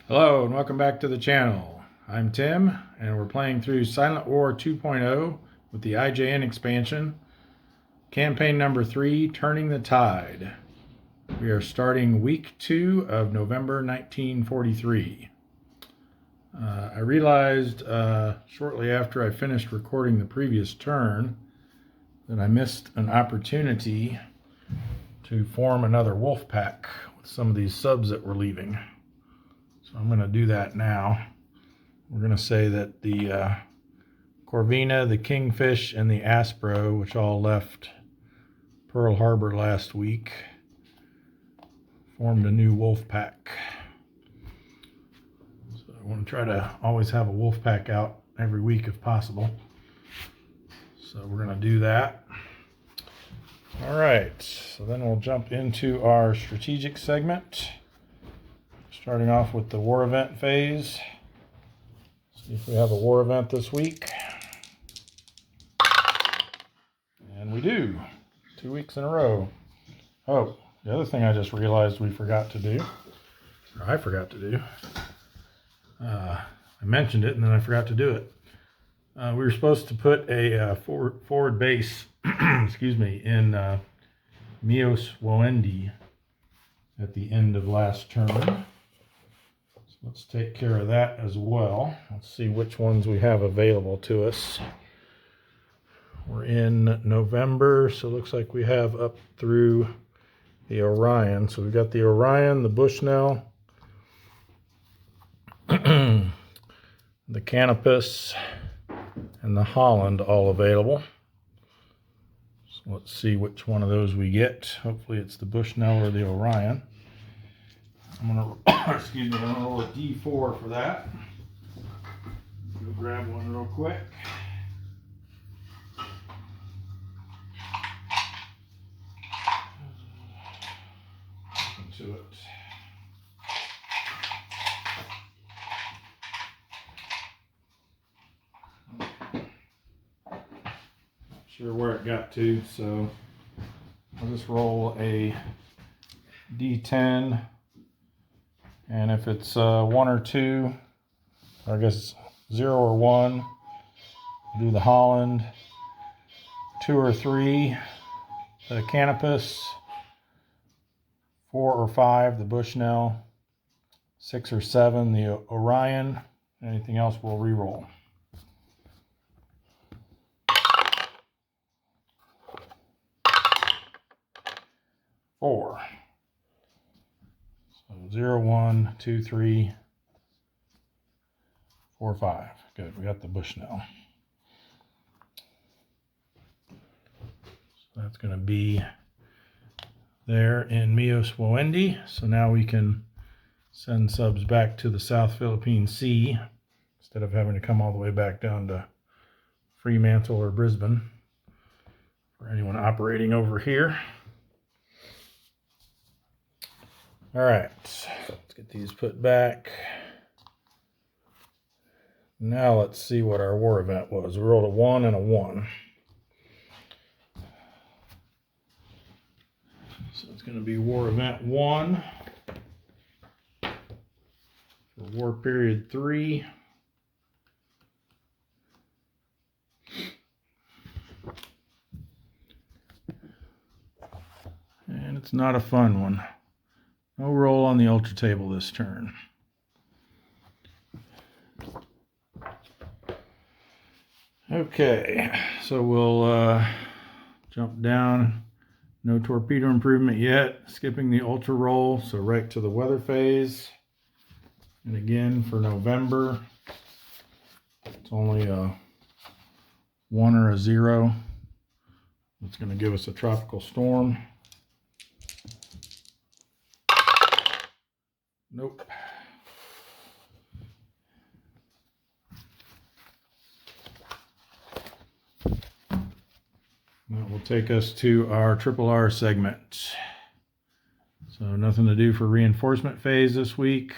Hello and welcome back to the channel. I'm Tim and we're playing through Silent War 2.0 with the IJN expansion. Campaign number 3, Turning the Tide. We are starting week 2 of November 1943. I realized shortly after I finished recording the previous turn that I missed an opportunity to form another wolf pack with some of these subs that we're leaving. So I'm going to do that now. We're going to say that the Corvina, the Kingfish, and the Aspro, which all left Pearl Harbor last week, formed a new wolf pack. So I want to try to always have a wolf pack out every week if possible. So we're going to do that. All right, so then we'll jump into our strategic segment. Starting off with the war event phase. See if we have a war event this week. And we do. 2 weeks in a row. Oh, the other thing I just realized we forgot to do, or I forgot to do. I mentioned it and then I forgot to do it. We were supposed to put a forward base, excuse me, in Mios Woendi at the end of last turn. Let's take care of that as well. Let's see which ones we have available to us. We're in November, so it looks like we have up through the Orion. So we've got the Orion, the Bushnell, the Canopus, and the Holland all available. So let's see which one of those we get. Hopefully it's the Bushnell or the Orion. I'm gonna, excuse me, I'm gonna roll a D4 for that. Go grab one real quick. Into it. Not sure where it got to, so I'll just roll a D10. And if it's 1 or 2, or I guess 0 or 1, do the Holland. 2 or 3, the Canopus. 4 or 5, the Bushnell. 6 or 7, the Orion. Anything else we'll re-roll. Four. 0, 1, 2, 3, 4, 5. Good, we got the Bushnell. So that's going to be there in Mios Woendi. So now we can send subs back to the South Philippine Sea instead of having to come all the way back down to Fremantle or Brisbane for anyone operating over here. All right, let's get these put back. Now let's see what our war event was. We rolled a 1 and a 1. So it's going to be war event 1 for war period 3. And it's not a fun one. No roll on the ultra table this turn. Okay, so we'll jump down. No torpedo improvement yet. Skipping the ultra roll, so right to the weather phase. And again for November, it's only a 1 or a 0. It's going to give us a tropical storm. Nope. That will take us to our R segment. So nothing to do for reinforcement phase this week.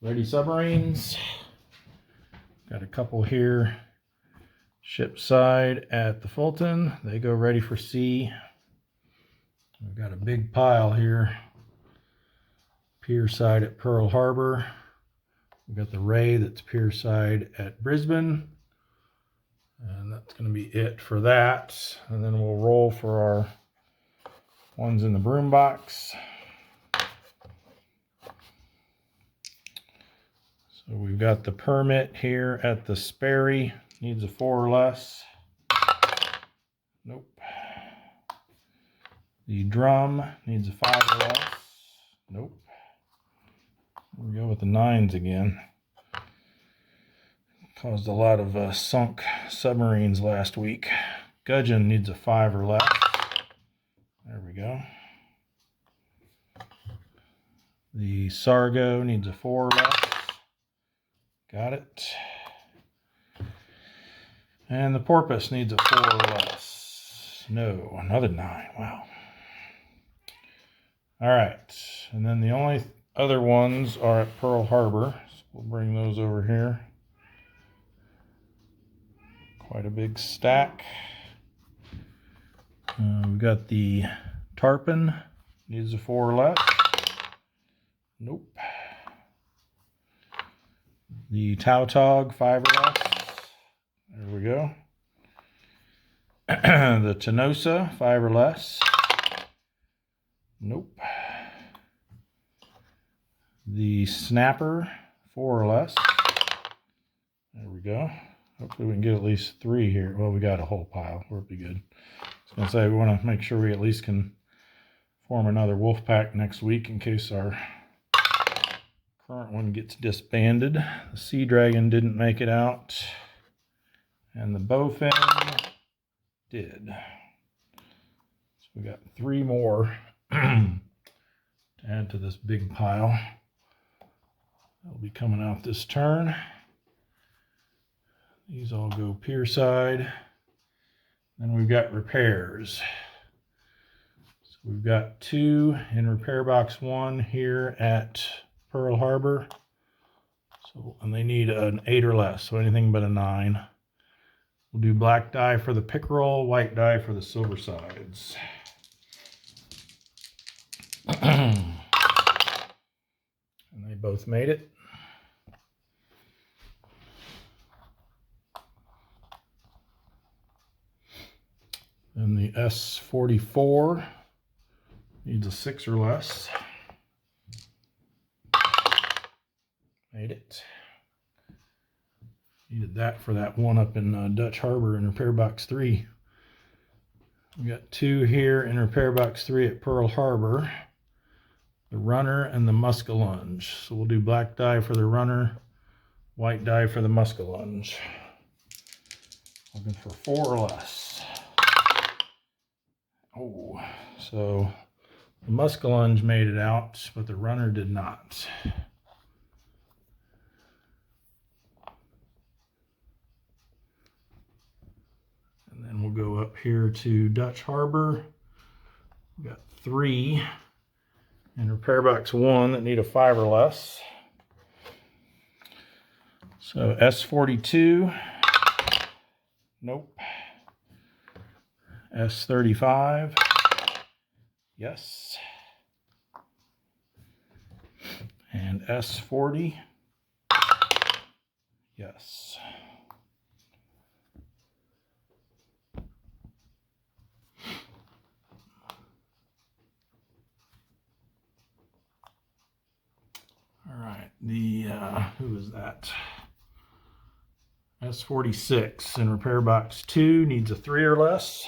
Ready submarines. Got a couple here. Ship side at the Fulton. They go ready for sea. We've got a big pile here. Pier side at Pearl Harbor. We've got the Ray that's pier side at Brisbane. And that's going to be it for that. And then we'll roll for our ones in the broom box. So we've got the permit here at the Sperry. Needs a 4 or less. Nope. The drum needs a 5 or less. Nope. We go with the 9s again. Caused a lot of sunk submarines last week. Gudgeon needs a 5 or less. There we go. The Sargo needs a 4 or less. Got it. And the Porpoise needs a 4 or less. No, another 9. Wow. All right. And then the only other ones are at Pearl Harbor. So we'll bring those over here. Quite a big stack. We've got the Tarpon. Needs a 4 or less. Nope. The Tautog, 5 or less. There we go. The Tenosa, 5 or less. Nope. The Snapper, 4 or less. There we go. Hopefully we can get at least 3 here. Well, we got a whole pile. We'll be good. I was going to say, we want to make sure we at least can form another wolf pack next week in case our current one gets disbanded. The Sea Dragon didn't make it out. And the Bowfin did. So we got 3 more to add to this big pile. They'll be coming out this turn. These all go pier side. Then we've got repairs. So we've got 2 in repair box 1 here at Pearl Harbor. So, and they need an 8 or less, so anything but a 9. We'll do black dye for the pickerel, white dye for the silver sides. And they both made it. And the S44 needs a 6 or less. Made it. Needed that for that one up in Dutch Harbor in repair box 3. We got 2 here in repair box 3 at Pearl Harbor. The runner and the muskellunge. So we'll do black dye for the runner, white dye for the muskellunge. Looking for 4 or less. Oh, so the muskellunge made it out, but the runner did not. And then we'll go up here to Dutch Harbor. We've got 3 in repair box 1 that need a 5 or less. So S42, nope. S35, yes. And S40, yes. All right, the, who is that? S46 in repair box 2 needs a 3 or less.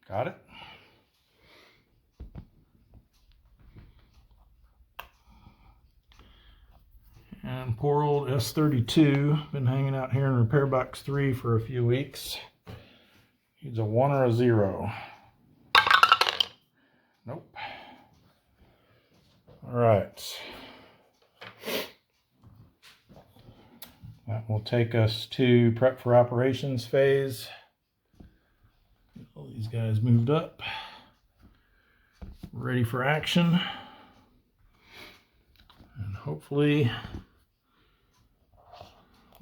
Got it. And poor old S32, been hanging out here in repair box 3 for a few weeks. Needs a 1 or a 0. Nope. All right. That will take us to prep for operations phase. Get all these guys moved up. Ready for action. And hopefully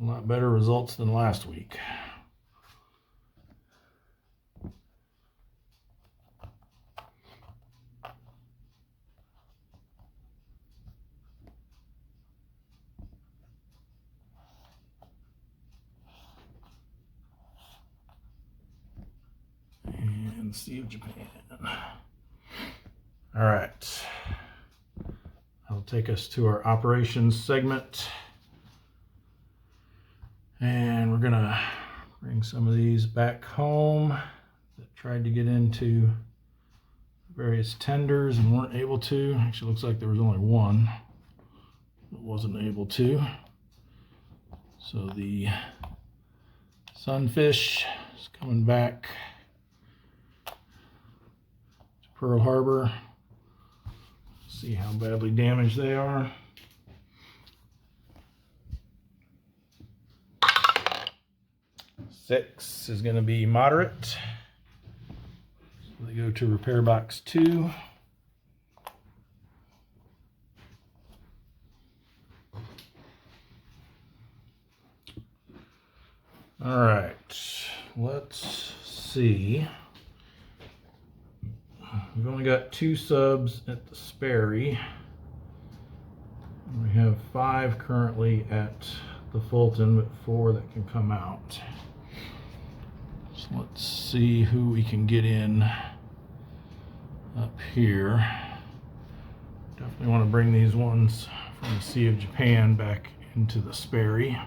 a lot better results than last week. in the Sea of Japan. All right. That'll take us to our operations segment. And we're gonna bring some of these back home that tried to get into various tenders and weren't able to. Actually, looks like there was only one that wasn't able to. So the sunfish is coming back to Pearl Harbor. See how badly damaged they are. Six is going to be moderate. So they go to repair box 2. All right, let's see. We've only got 2 subs at the Sperry. We have 5 currently at the Fulton, but 4 that can come out. So let's see who we can get in up here. Definitely want to bring these ones from the Sea of Japan back into the Sperry.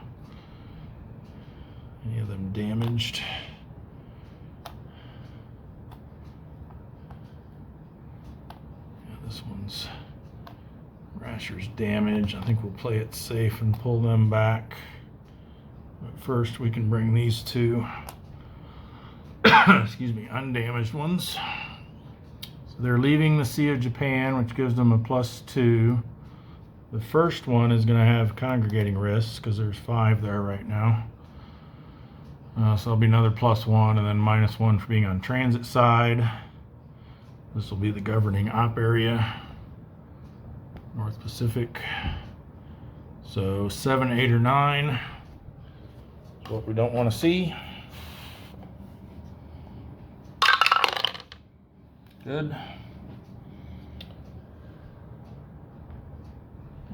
Any of them damaged? Yeah, this one's rasher's damaged. I think we'll play it safe and pull them back. But first we can bring these 2 excuse me, undamaged ones. So they're leaving the Sea of Japan, which gives them a +2. The first one is going to have congregating risks because there's 5 there right now. So there'll be another +1 and then -1 for being on transit side. This will be the governing op area, North Pacific. So 7, 8, or 9 is what we don't want to see. Good.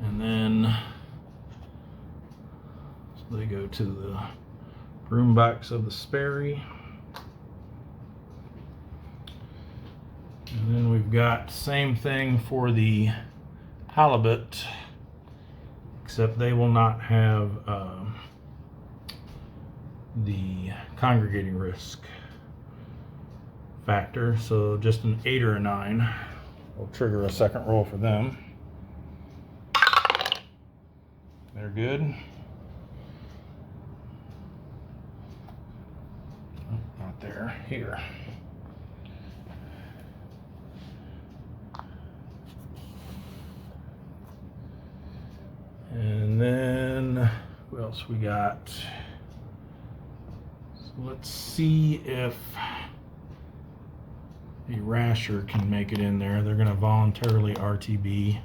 And then so they go to the room box of the Sperry. And then we've got same thing for the halibut, except they will not have the congregating risk factor, so just an 8 or a 9 will trigger a second roll for them. They're good. Oh, not there, here. And then what else we got? So let's see if the rasher can make it in there. They're going to voluntarily RTB.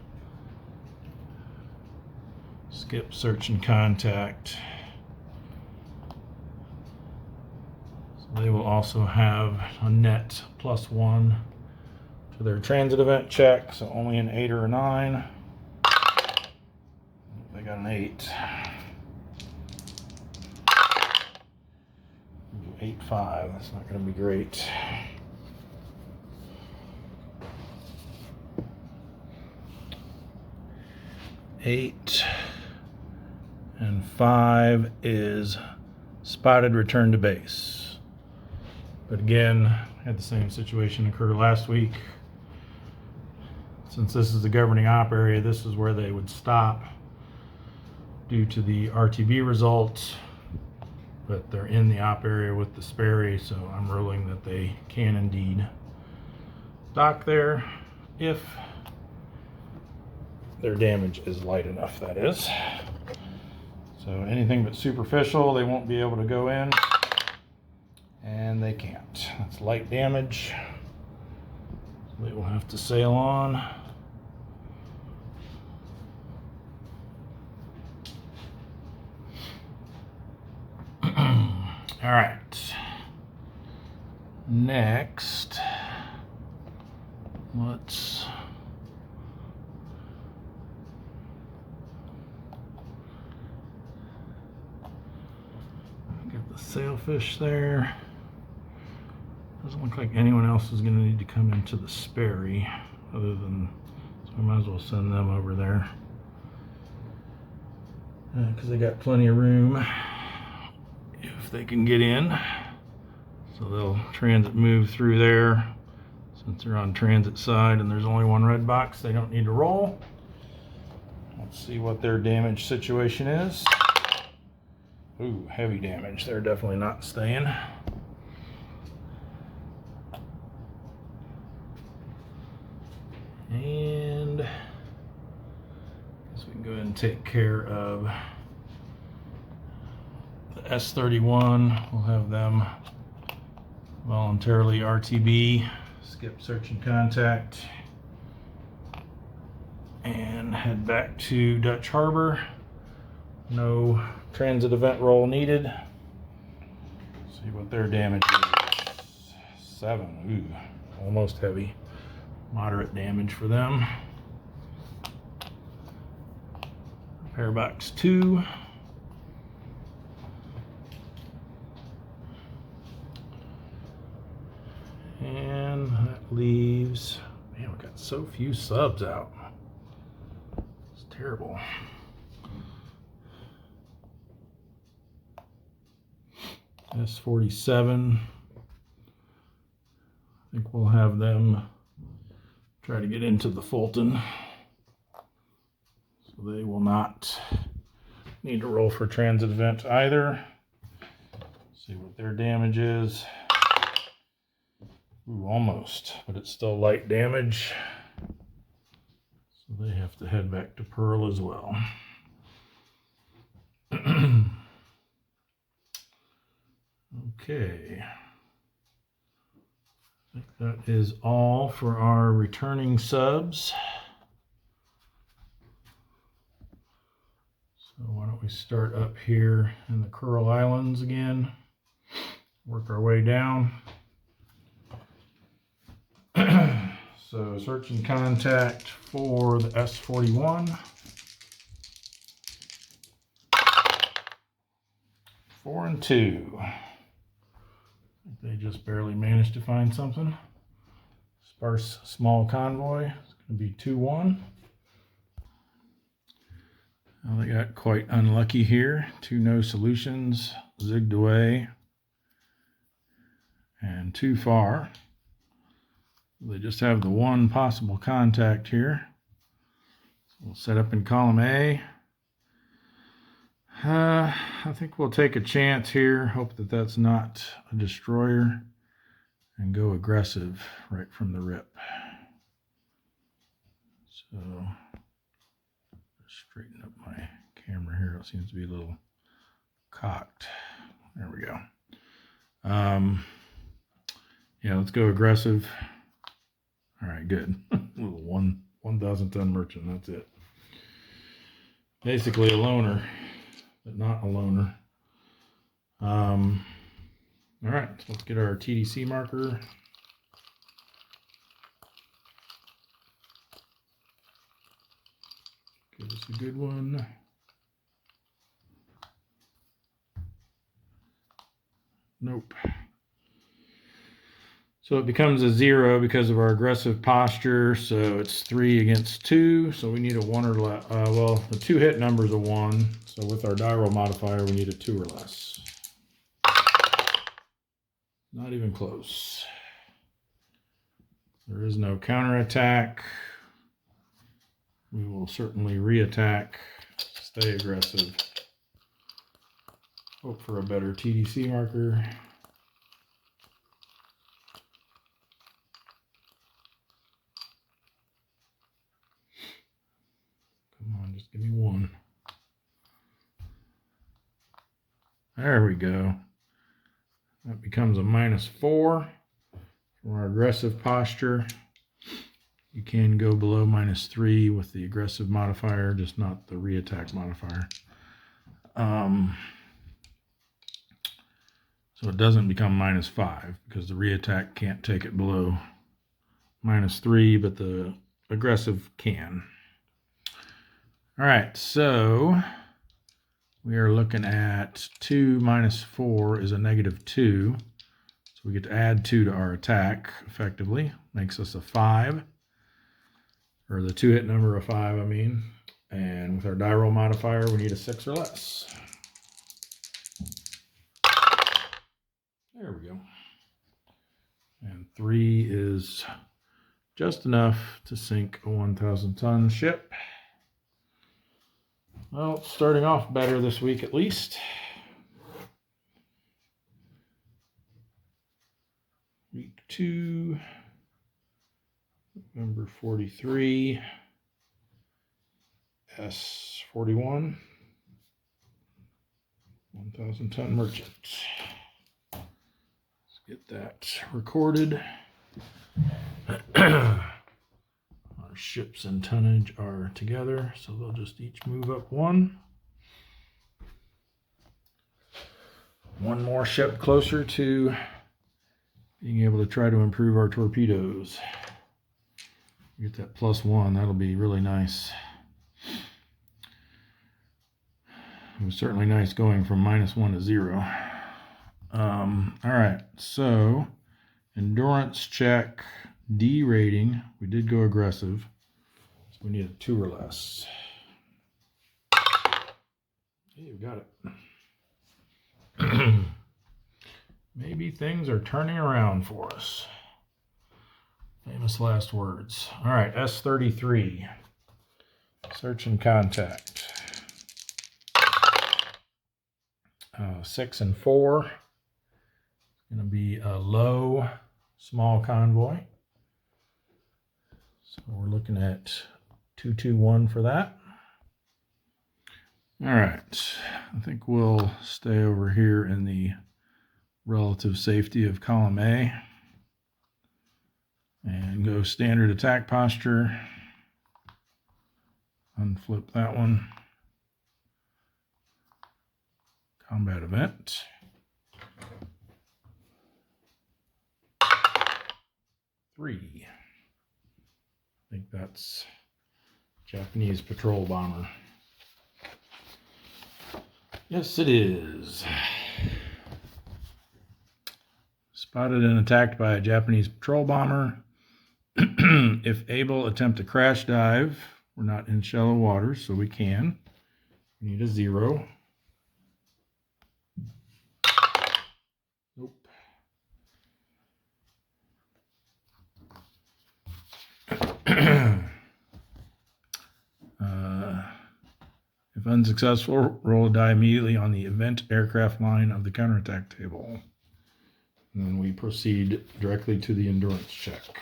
Skip search and contact. So they will also have a net +1 to their transit event check, so only an 8 or a 9. They got an 8. 8-5, that's not going to be great. Eight and 5 is spotted return to base. But again, had the same situation occur last week. Since this is the governing op area, this is where they would stop due to the RTB results, but they're in the op area with the Sperry, so I'm ruling that they can indeed dock there if their damage is light enough, that is. So anything but superficial, they won't be able to go in, and they can't. That's light damage. So they will have to sail on. All right. Next, let's get the sailfish there. Doesn't look like anyone else is going to need to come into the Sperry other than, so I might as well send them over there because they got plenty of room if they can get in. So they'll transit move through there. Since they're on transit side and there's only one red box, they don't need to roll. Let's see what their damage situation is. Ooh, heavy damage. They're definitely not staying. And I guess we can go ahead and take care of the S31. We'll have them voluntarily RTB, skip search and contact, and head back to Dutch Harbor. No transit event roll needed. See what their damage is. 7. Ooh, almost heavy. Moderate damage for them. Repair box 2. And that leaves, man, we got so few subs out. It's terrible. S47. I think we'll have them try to get into the Fulton. So they will not need to roll for transit event either. See what their damage is. Ooh, almost, but it's still light damage. So they have to head back to Pearl as well. Okay. I think that is all for our returning subs. So why don't we start up here in the Coral Islands again, work our way down. So search and contact for the S41. 4 and 2. They just barely managed to find something. Sparse small convoy. It's going to be 2-1. Well, they got quite unlucky here. 2 no solutions, zigged away, and too far. They just have the one possible contact here. So we'll set up in column A. I think we'll take a chance here, hope that that's not a destroyer, and go aggressive right from the rip. So, straighten up my camera here. It seems to be a little cocked. There we go. Yeah, let's go aggressive. All right, good. Little 1,000 ton merchant, that's it. Basically a loner, but not a loner. All right, so let's get our TDC marker. Give us a good one. Nope. So it becomes a 0 because of our aggressive posture. So it's 3 against 2. So we need a 1 or less. Well, the 2 hit number is a 1. So with our die roll modifier, we need a 2 or less. Not even close. There is no counterattack. We will certainly re-attack. Stay aggressive. Hope for a better TDC marker. Come on, just give me 1. There we go. That becomes a -4 from our aggressive posture. You can go below -3 with the aggressive modifier, just not the re-attack modifier. So it doesn't become -5 because the re-attack can't take it below -3, but the aggressive can. All right, so we are looking at 2 - 4 is a -2. So So we get to add 2 to our attack effectively. Makes us a 5. Or the 2-hit number of 5, I mean. And with our die roll modifier, we need a 6 or less. There we go. And 3 is just enough to sink a 1,000-ton ship. Well, it's starting off better this week at least. Week 2, November 43, S41, 1,000-ton merchant. Let's get that recorded. Our ships and tonnage are together, so they'll just each move up 1. One more ship closer to being able to try to improve our torpedoes. Get that +1, that'll be really nice. It was certainly nice going from -1 to 0. All right, so endurance check, D rating. We did go aggressive, so we need a 2 or less. Hey, you got it. Maybe things are turning around for us. Famous last words. All right, S33. Search and contact. 6 and 4. It's going to be a low, small convoy. So we're looking at 221 for that. All right, I think we'll stay over here in the relative safety of column A and go standard attack posture. Unflip that one. Combat event. Three. I think that's Japanese patrol bomber. Yes, it is. Spotted and attacked by a Japanese patrol bomber. If able, attempt to crash dive. We're not in shallow waters, so we can. We need a 0. Nope. If unsuccessful, roll a die immediately on the event aircraft line of the counterattack table. And then we proceed directly to the endurance check.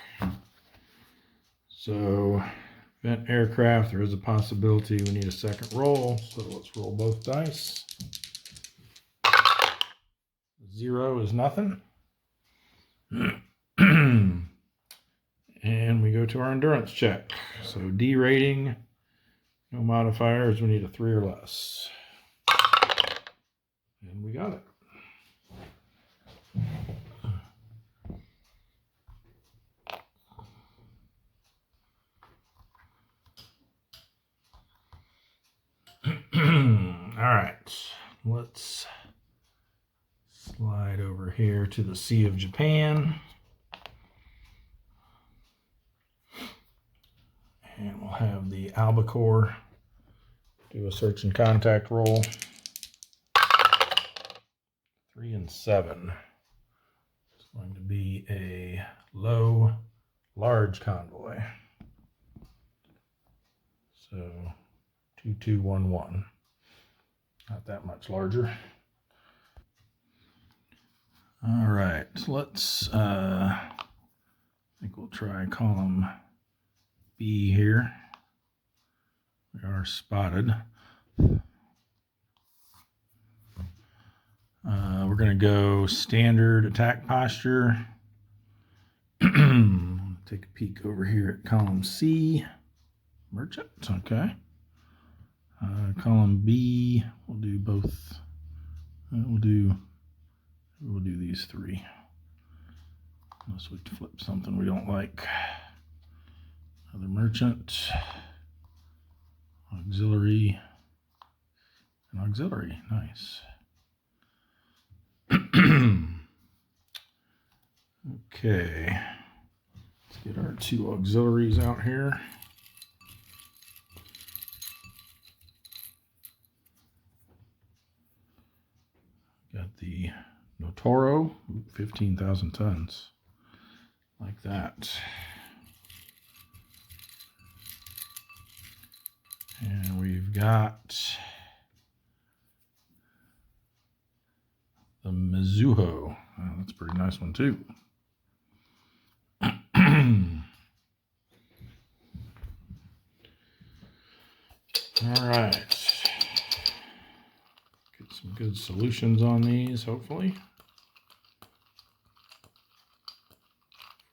So, event aircraft, there is a possibility we need a second roll. So let's roll both dice. 0 is nothing. And we go to our endurance check. So D rating, no modifiers, we need a 3 or less. And we got it. All right, let's slide over here to the Sea of Japan. And we'll have the albacore do a search and contact roll. 3 and 7. It's going to be a low, large convoy. So 2211. Not that much larger. All right, let's, I think we'll try column B here. We are spotted. We're going to go standard attack posture. Take a peek over here at column C. Merchant, okay. Column B, we'll do both. We'll do these 3. Unless we flip something we don't like. Another merchant, auxiliary, and auxiliary. Nice. Okay, let's get our two auxiliaries out here. Got the Notoro, 15,000 tons, like that. And we've got the Mizuho. Oh, that's a pretty nice one too. All right. Get some good solutions on these, hopefully.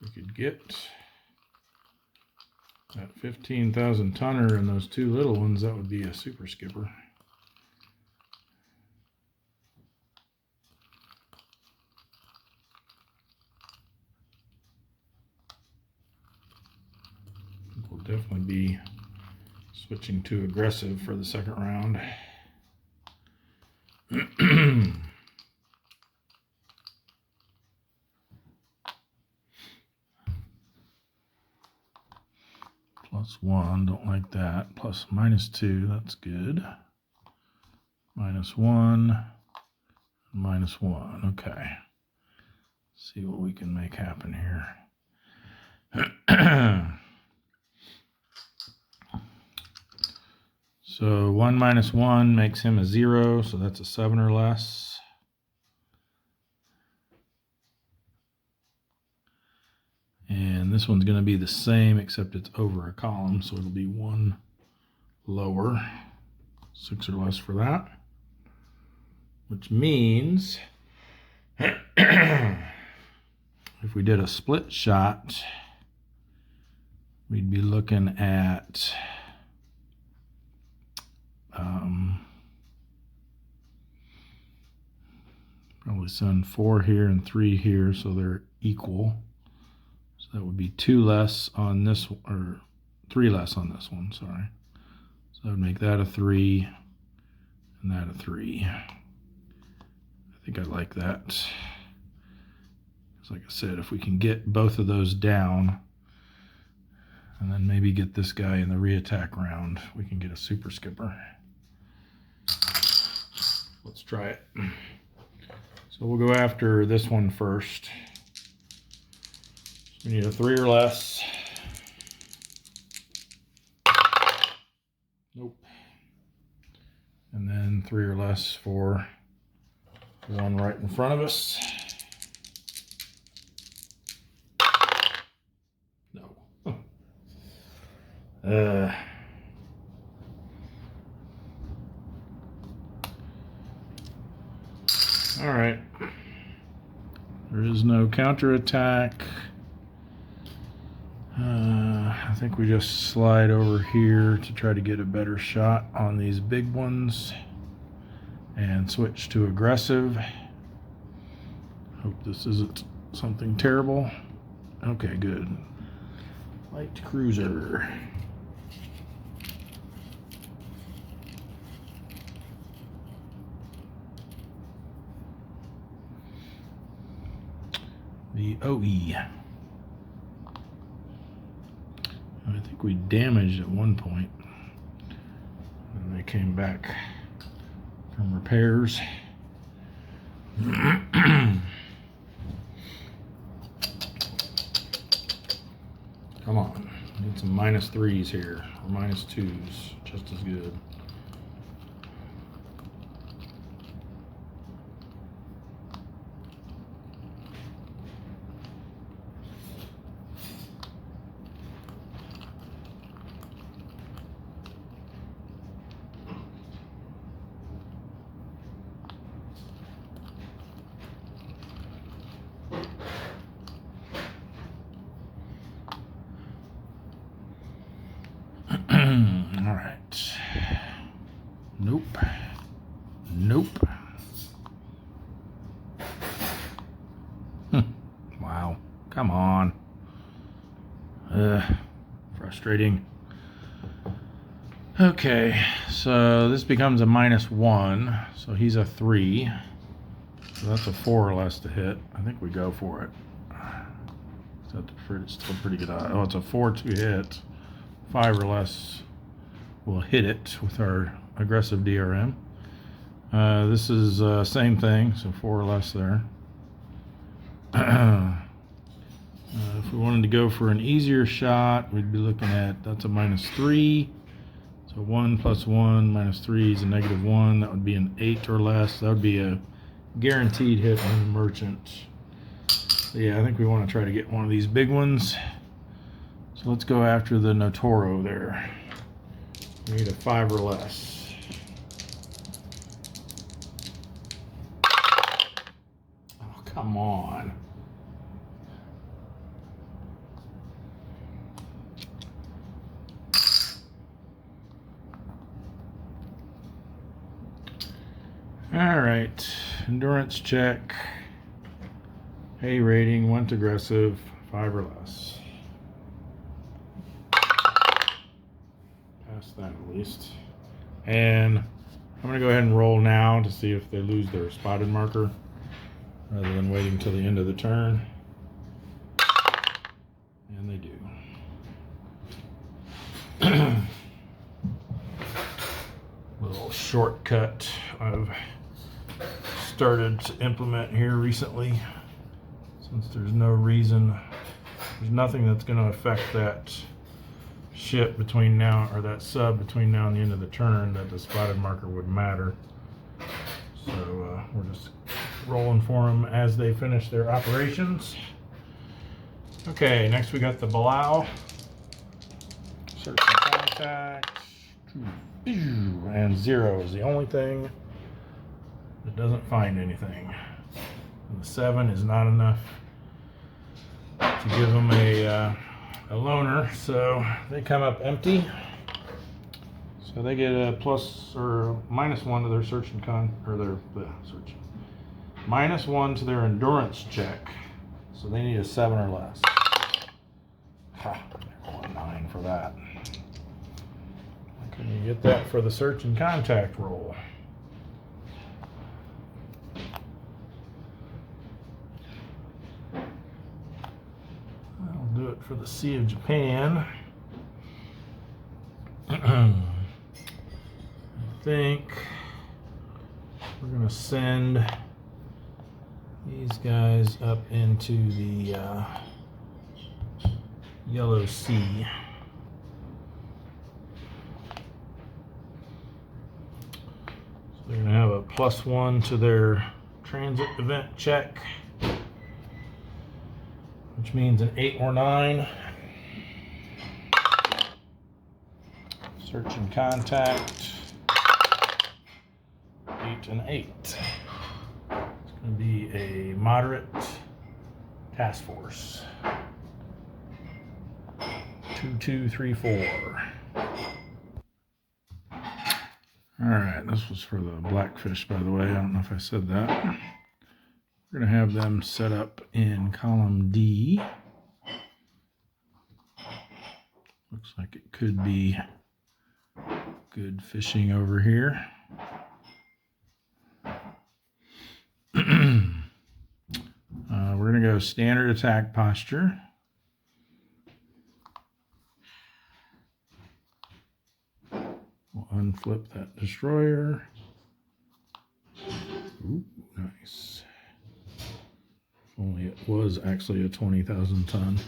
We could get that 15,000 tonner and those two little ones, that would be a super skipper. We'll definitely be switching to aggressive for the second round. +1, don't like that. Plus -2, that's good. -1, -1. Okay. See what we can make happen here. So 1 minus 1 makes him a 0, so that's a 7 or less. And this one's going to be the same, except it's over a column, so it'll be 1 lower. 6 or less for that. Which means if we did a split shot, we'd be looking at probably send 4 here and 3 here, so they're equal. So that would be 2 less on this, or 3 less on this one, sorry. So that would make that a 3 and that a 3. I think I like that. Because like I said, if we can get both of those down and then maybe get this guy in the reattack round, we can get a super skipper. Let's try it. So we'll go after this one first. We need a 3 or less. Nope. And then 3 or less for the one right in front of us. No. All right. There is no counterattack. I think we just slide over here to try to get a better shot on these big ones and switch to aggressive. Hope this isn't something terrible. Okay, good. Light cruiser. The OE. I think we damaged at one point. And they came back from repairs. Come on. Need some -3s here, or -2s, just as good. All right. Nope. Nope. Wow. Come on. Frustrating. Okay, so this becomes a -1, so he's a 3. So that's a 4 or less to hit. I think we go for it. It's still pretty good. Oh, it's a 4-2 hit. 5 or less will hit it with our aggressive DRM. This is same thing, so 4 or less there. If we wanted to go for an easier shot, we'd be looking at, that's a -3. So 1 + 1 -3 is a -1. That would be an 8 or less. That would be a guaranteed hit on the merchant. So yeah, I think we want to try to get one of these big ones. So let's go after the Notoro there. We need a 5 or less. Oh, come on. All right, endurance check. Hay rating, went aggressive, 5 or less. Past that at least. And I'm gonna go ahead and roll now to see if they lose their spotted marker rather than waiting till the end of the turn. And they do. Little shortcut I've started to implement here recently, since there's nothing that's going to affect that ship between now, or that sub between now and the end of the turn, that the spotted marker would matter. So we're just rolling for them as they finish their operations. Okay, next we got the Balau. Search and contact. And 0 is the only thing that doesn't find anything. And the 7 is not enough to give them a loner, so they come up empty. So they get a plus or -1 to their search and -1 to their endurance check. So they need a 7 or less. Ha! 9 for that. Can you get that for the search and contact roll? I'll do it for the Sea of Japan. I think we're going to send these guys up into the Yellow Sea. They're going to have a +1 to their transit event check, which means an 8 or 9. Search and contact, 8 and 8. It's going to be a moderate task force. 2, 2, 3, 4. All right, this was for the blackfish, by the way. I don't know if I said that. We're going to have them set up in column D. Looks like it could be good fishing over here. We're going to go standard attack posture. We'll unflip that destroyer. Ooh, nice. If only it was actually a 20,000 ton.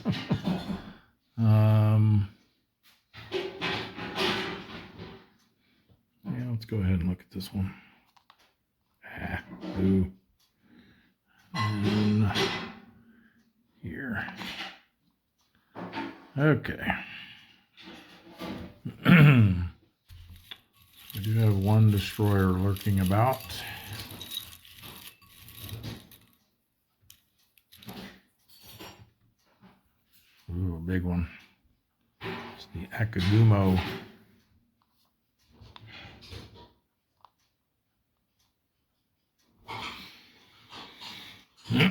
Yeah, let's go ahead and look at this one. Ooh. And here. Okay. We do have one destroyer lurking about. Ooh, a big one. It's the Akagumo. A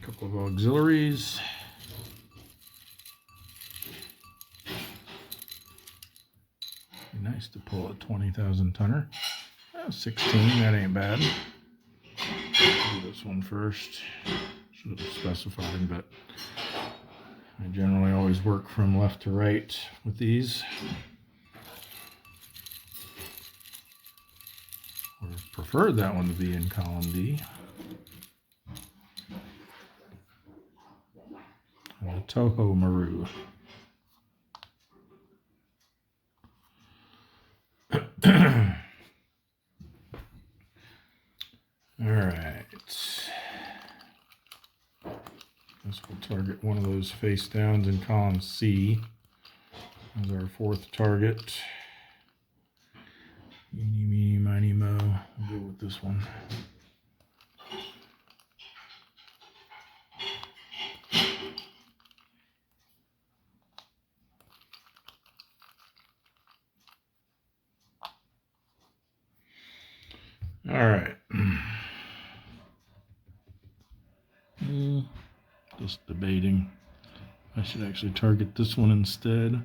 couple of auxiliaries. Be nice to pull a 20,000 tonner. Oh, 16, that ain't bad. Do this this one first. Should have specified, but I generally always work from left to right with these. Or preferred that one to be in column D. And the Toho Maru. All right. Guess we'll target one of those face downs in column C as our fourth target. Eeny, meeny, miny, mo. We'll go with this one. All right. Just debating. I should actually target this one instead.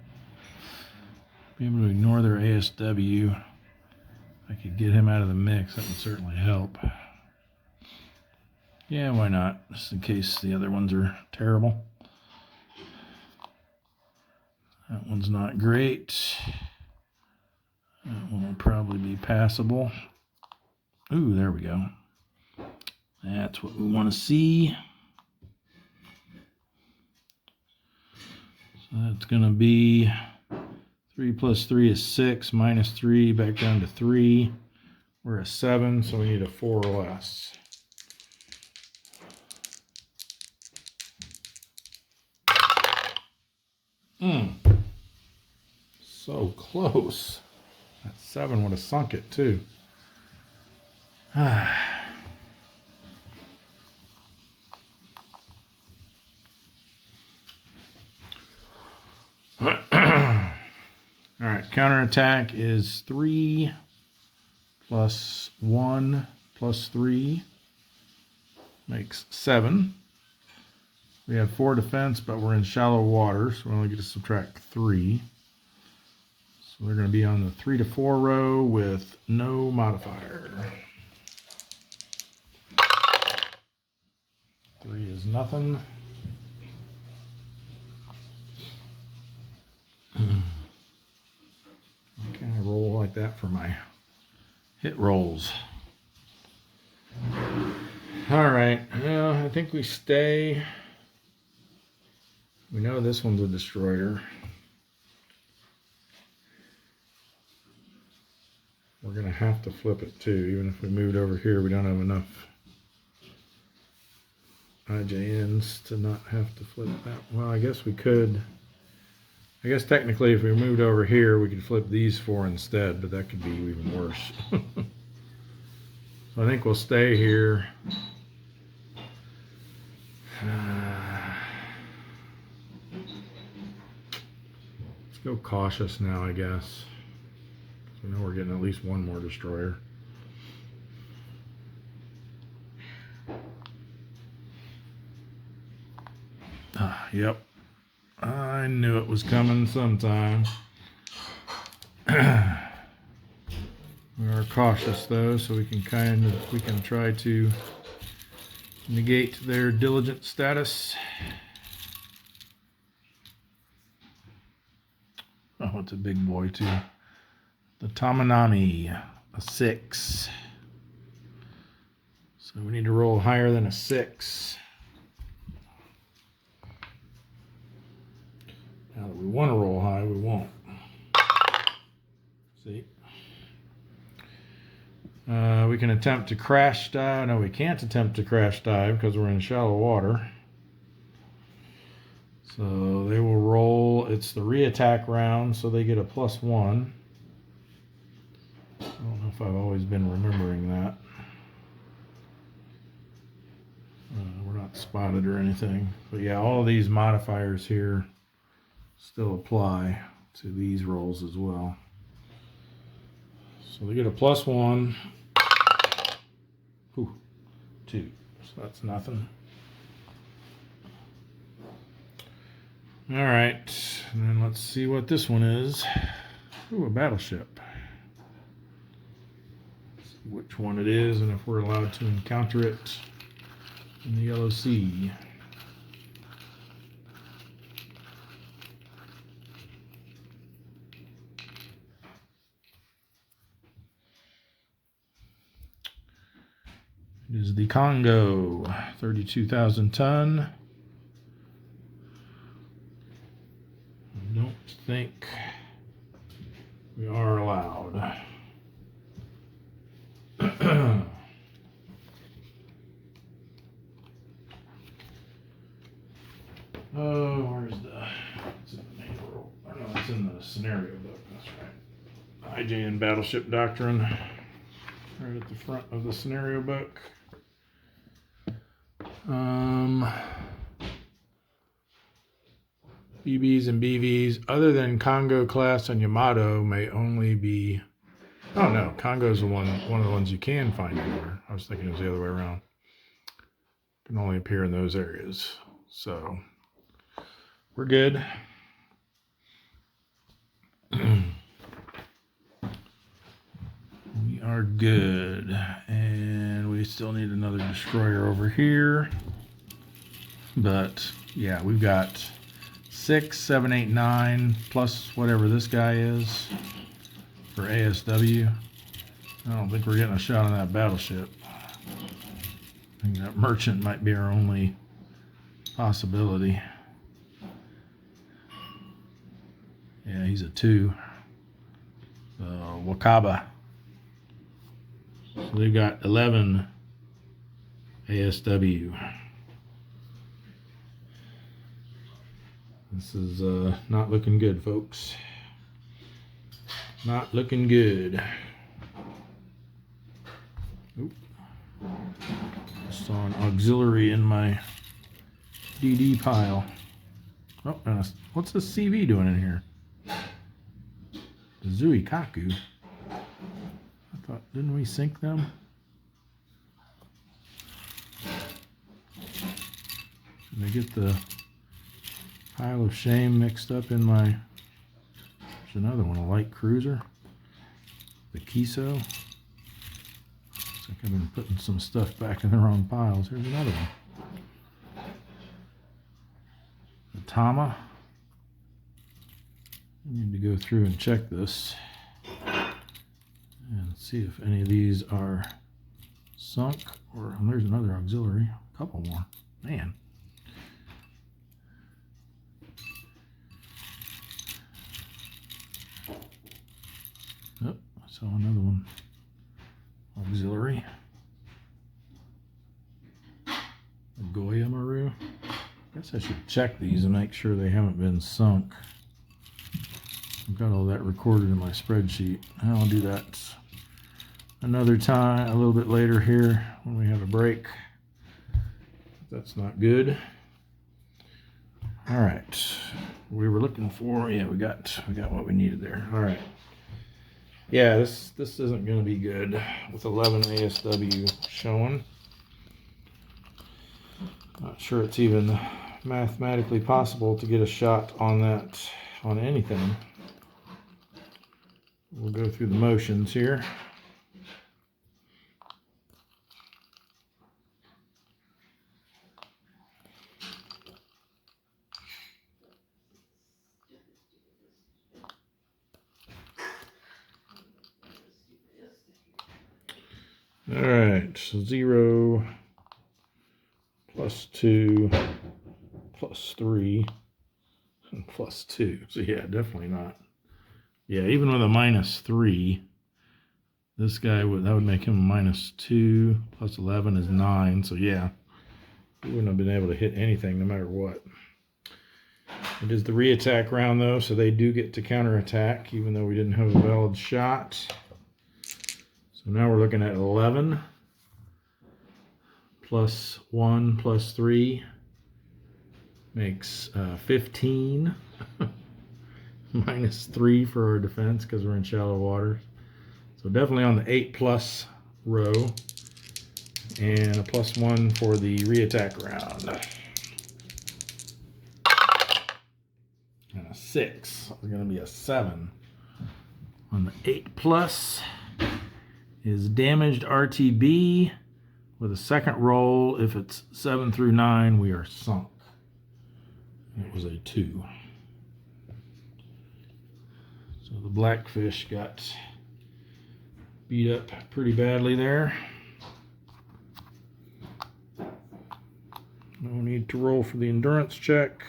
Be able to ignore their ASW. If I could get him out of the mix, that would certainly help. Yeah, why not? Just in case the other ones are terrible. That one's not great. That one will probably be passable. Ooh, there we go. That's what we want to see. So that's going to be 3 plus 3 is 6, minus 3, back down to 3. We're a 7, so we need a 4 or less. So close. That 7 would have sunk it too. All right, counterattack is 3 plus 1 plus 3 makes 7. We have 4 defense, but we're in shallow water, so we only get to subtract 3. So they're going to be on the 3 to 4 row with no modifier. 3 is nothing. I kind of roll like that for my hit rolls. All right, well, I think we stay. We know this one's a destroyer. We're going to have to flip it too. Even if we moved over here, we don't have enough IJNs to not have to flip that. Well, I guess we could. I guess technically if we moved over here, we could flip these 4 instead, but that could be even worse. So I think we'll stay here. Let's go cautious now, I guess. So now we're getting at least one more destroyer. Yep. I knew it was coming sometime. We are cautious though, so we can try to negate their diligent status. Oh, it's a big boy too. The Tamanami, a 6. So we need to roll higher than a 6. Now that we want to roll high, we won't. See? We can attempt to crash dive. No, we can't attempt to crash dive because we're in shallow water. So they will roll. It's the re-attack round, so they get a +1. I don't know if I've always been remembering that. We're not spotted or anything. But yeah, all of these modifiers here still apply to these rolls as well. So they get a +1. Ooh, 2. So that's nothing. All right, and then let's see what this one is. Ooh, a battleship. Let's see which one it is and if we're allowed to encounter it. in the Yellow Sea. It is the Congo, 32,000 ton. I don't think we are allowed. Oh, where's it's in the manual. Oh no, it's in the scenario book. That's right. IJN Battleship Doctrine. Right at the front of the scenario book. BBs and BVs other than Congo class and Yamato may only be. Oh no, Congo's one of the ones you can find anywhere. I was thinking it was the other way around. Can only appear in those areas. So we're good. We are good. And we still need another destroyer over here. But yeah, we've got 6, 7, 8, 9 plus whatever this guy is for ASW. I don't think we're getting a shot on that battleship. I think that merchant might be our only possibility. Yeah, he's a 2. Wakaba. So they've got 11 ASW. This is not looking good, folks. Not looking good. Oop. Saw an auxiliary in my DD pile. Oh, what's the CV doing in here? The Zuikaku. I thought, didn't we sink them? Did I get the pile of shame mixed up in my... There's another one, a light cruiser. The Kiso. Looks like I've been putting some stuff back in the wrong piles. Here's another one. The Tama. I need to go through and check this and see if any of these are sunk or there's another auxiliary. A couple more. Man. Oh, I saw another one. Auxiliary. A Goya Maru. I guess I should check these and make sure they haven't been sunk. I've got all that recorded in my spreadsheet. I'll do that another time, a little bit later here when we have a break. That's not good. All right, we were looking for, yeah, we got what we needed there. All right. Yeah, this isn't going to be good with 11 ASW showing. Not sure it's even mathematically possible to get a shot on that, on anything. We'll go through the motions here. All right, so 0 plus 2 plus 3 and plus 2. So yeah, definitely not. Yeah, even with a -3, this guy that would make him a -2 plus 11 is 9. So yeah, we wouldn't have been able to hit anything no matter what. It is the reattack round though, so they do get to counterattack even though we didn't have a valid shot. So now we're looking at 11 plus 1 plus 3 makes 15. -3 for our defense because we're in shallow waters. So definitely on the 8+ row. And a +1 for the reattack round. And a 6. It's going to be a 7. On the 8+ is damaged RTB With a second roll, if it's 7 through 9, we are sunk. It was a 2. So the blackfish got beat up pretty badly there. No need to roll for the endurance check.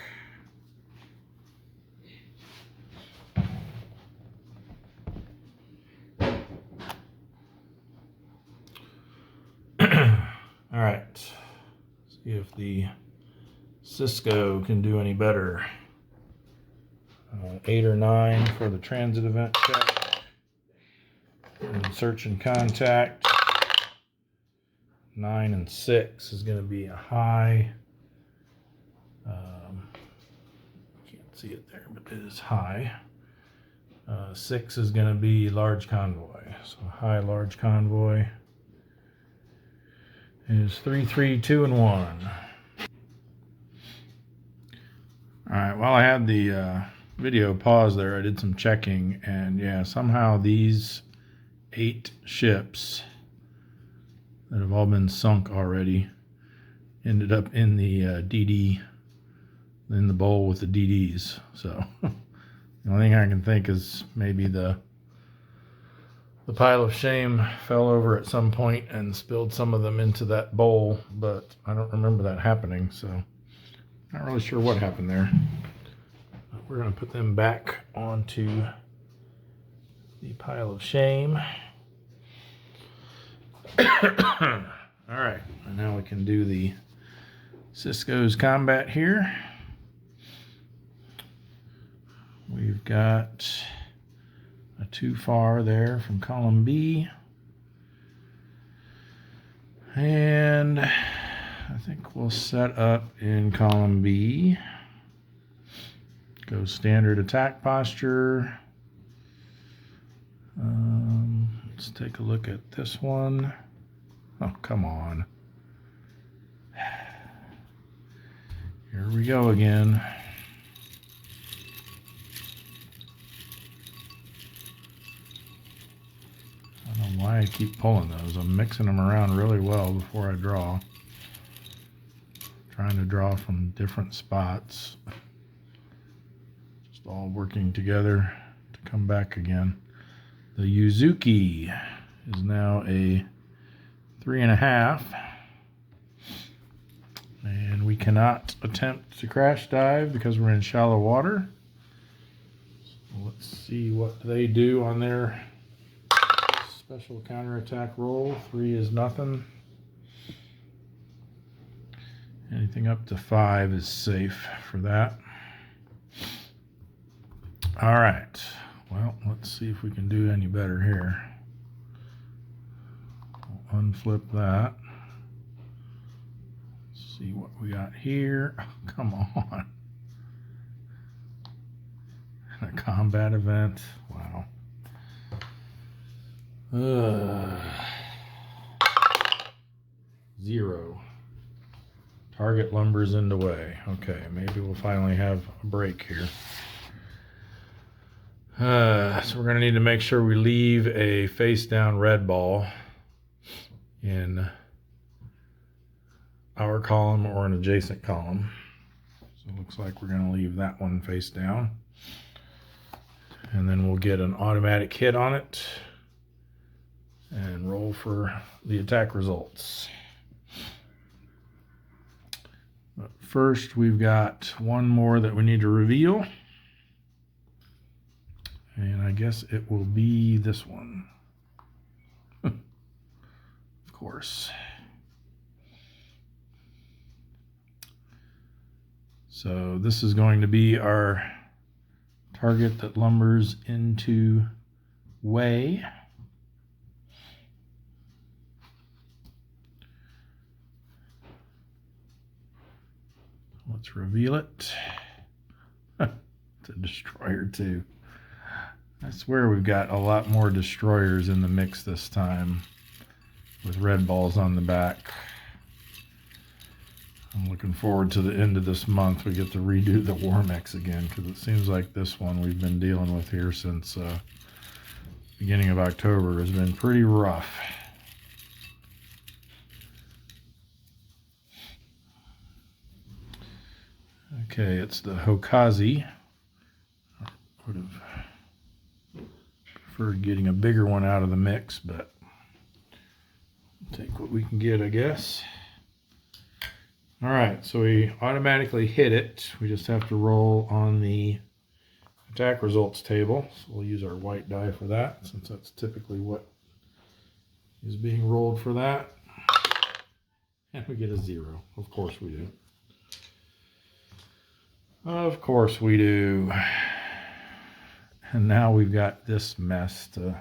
All right, see if the Cisco can do any better. 8 or 9 for the transit event check. And search and contact. 9 and 6 is going to be a high. Can't see it there, but it is high. 6 is going to be large convoy. So high large convoy is 3, 3, 2, and 1. All right, while I had the video paused there, I did some checking, and yeah, somehow these 8 ships that have all been sunk already ended up in the DD, in the bowl with the DDs. So the only thing I can think is maybe the pile of shame fell over at some point and spilled some of them into that bowl, but I don't remember that happening, so not really sure what happened there. But we're going to put them back onto the pile of shame. All right, and now we can do the Cisco's combat here. We've got a 2 far there from column B. And I think we'll set up in column B. Go standard attack posture. Let's take a look at this one. Oh, come on. Here we go again. I don't know why I keep pulling those. I'm mixing them around really well before I draw. Trying to draw from different spots. Just all working together to come back again. The Yuzuki is now a 3.5. And we cannot attempt to crash dive because we're in shallow water. So let's see what they do on their special counterattack roll. 3 is nothing. Anything up to 5 is safe for that. All right. Well, let's see if we can do any better here. We'll unflip that. Let's see what we got here. Oh, come on. A combat event. Wow. 0. Target lumbers into way. Okay, maybe we'll finally have a break here. So we're going to need to make sure we leave a face down red ball in our column or an adjacent column. So it looks like we're going to leave that one face down. And then we'll get an automatic hit on it and roll for the attack results. But first, we've got one more that we need to reveal. And I guess it will be this one. Of course. So this is going to be our target that lumbers into way. Let's reveal it. It's a destroyer too. I swear we've got a lot more destroyers in the mix this time with red balls on the back. I'm looking forward to the end of this month. We get to redo the war mix again, because it seems like this one we've been dealing with here since beginning of October has been pretty rough. Okay, it's the Hokazi. I would have preferred getting a bigger one out of the mix, but take what we can get, I guess. All right, so we automatically hit it. We just have to roll on the attack results table. So we'll use our white die for that, since that's typically what is being rolled for that. And we get a 0. Of course we do. Of course we do. And now we've got this mess to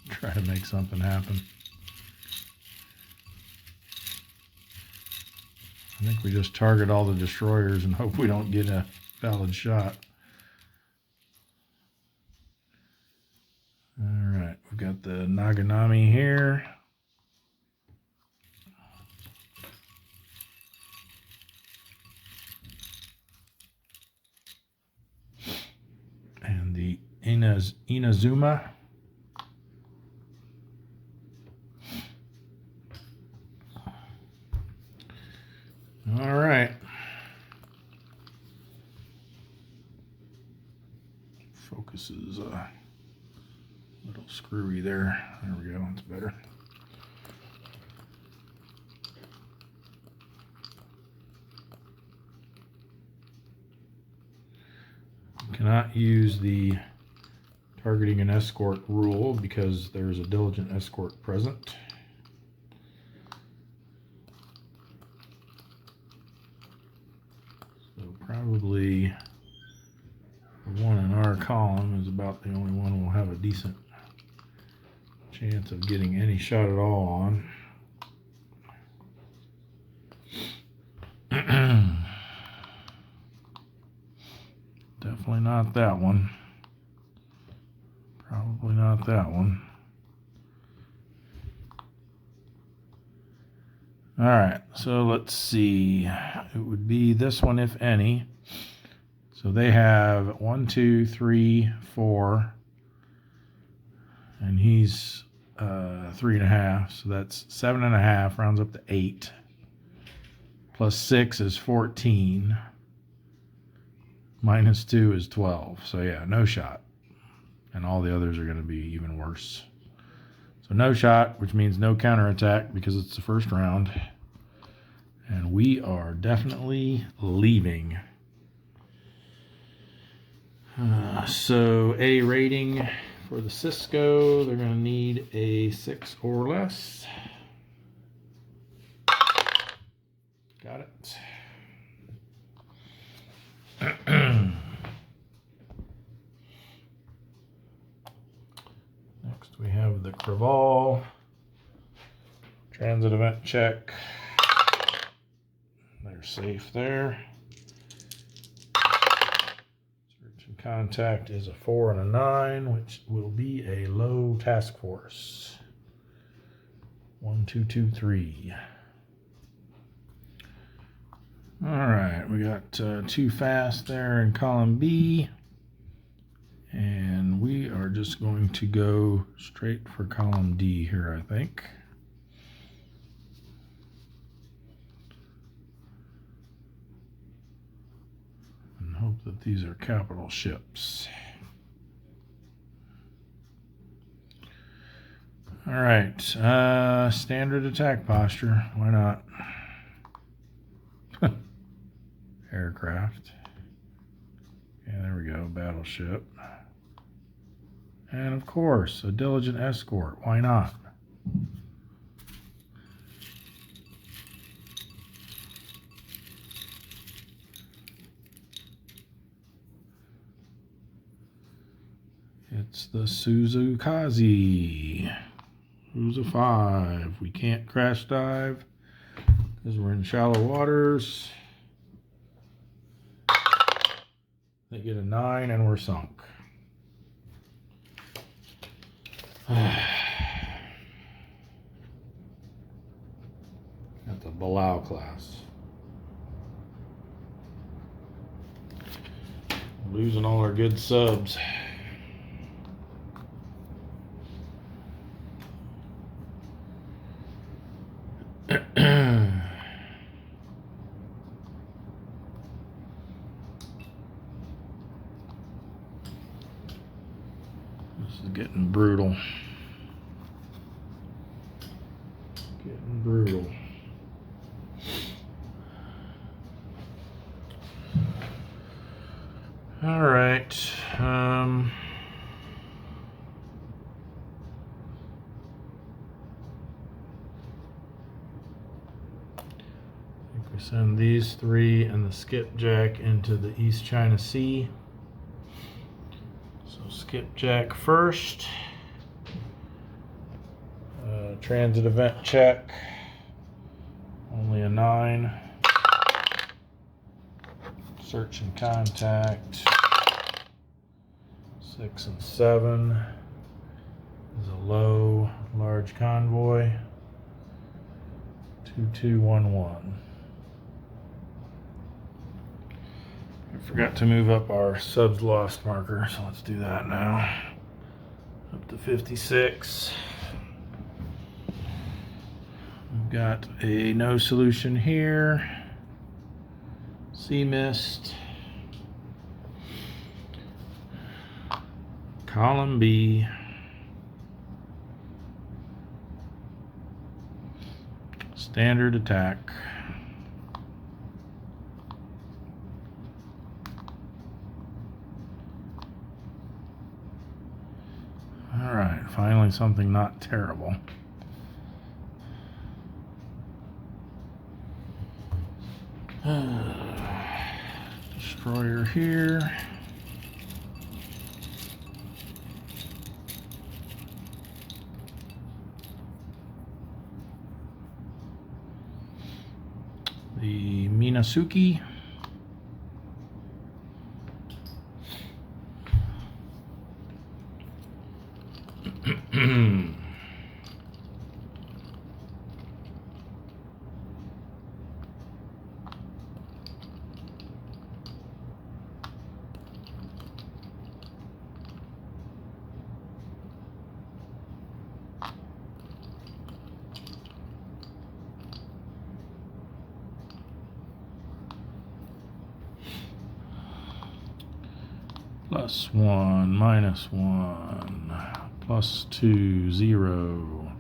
try to make something happen. I think we just target all the destroyers and hope we don't get a valid shot. All right, we've got the Naganami here. And the Inazuma. All right. Focus is a little screwy there. There we go, it's better. Cannot use the targeting an escort rule because there's a diligent escort present. So probably the one in our column is about the only one we'll have a decent chance of getting any shot at all on. Definitely not that one. Probably not that one. All right, so let's see. It would be this one, if any. So they have 1, 2, 3, 4, and he's 3.5. So that's 7.5. Rounds up to 8. Plus 6 is 14. Minus 2 is 12. So yeah, no shot. And all the others are going to be even worse. So no shot, which means no counterattack because it's the first round. And we are definitely leaving. So A rating for the Cisco, they're going to need a 6 or less. Got it. Next we have the Craval. Transit event check. They're safe there. Search and contact is a 4 and a 9, which will be a low task force. 1, 2, 2, 3. All right, we got 2 fast there in column B. And we are just going to go straight for column D here, I think. And hope that these are capital ships. All right, standard attack posture. Why not? Aircraft. Yeah, there we go, battleship. And of course, a diligent escort. Why not? It's the Suzukaze. Who's a 5? We can't crash dive because we're in shallow waters. They get a 9 and we're sunk. At the Balau class. Losing all our good subs. This is getting brutal. Getting brutal. All right. I think we send these three and the skipjack into the East China Sea. So skipjack first. Transit event check. Only a 9. Search and contact. 6 and 7 is a low, large convoy. 2211. I forgot to move up our subs lost marker, so let's do that now. Up to 56. We've got a no solution here. Sea mist. Column B. Standard attack. All right, finally something not terrible. Destroyer here. The Minasuki. +1, -1, +2, 0.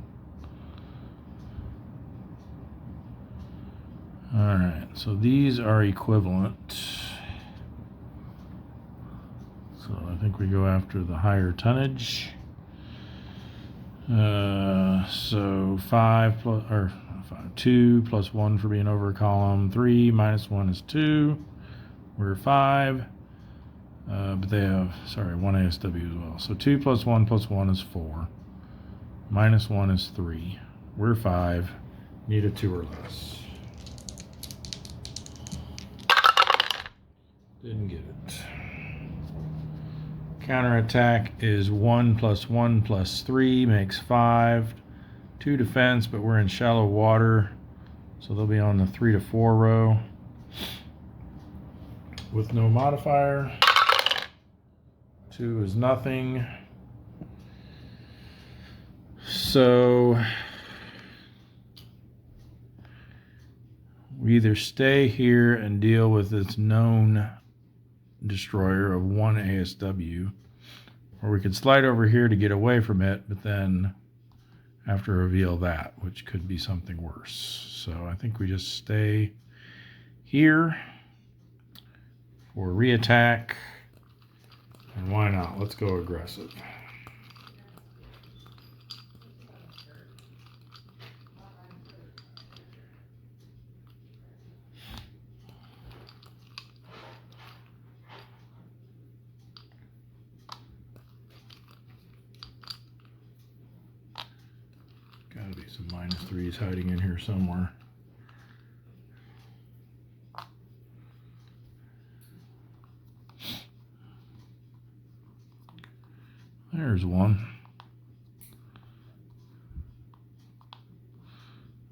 All right, so these are equivalent. So I think we go after the higher tonnage. So 2 + 1 for being over column 3, -1 is 2. We're 5. But they have, sorry, 1 ASW as well. So 2 + 1 + 1 is 4. -1 is 3. We're 5. Need a 2 or less. Didn't get it. Counterattack is 1 + 1 + 3 makes 5. 2 defense, but we're in shallow water, so they'll be on the 3 to 4 row with no modifier. 2 is nothing. So we either stay here and deal with this known destroyer of 1 ASW, or we could slide over here to get away from it, but then have to reveal that, which could be something worse. So I think we just stay here for reattack. And why not? Let's go aggressive. Gotta be some -3s hiding in here somewhere. There's one.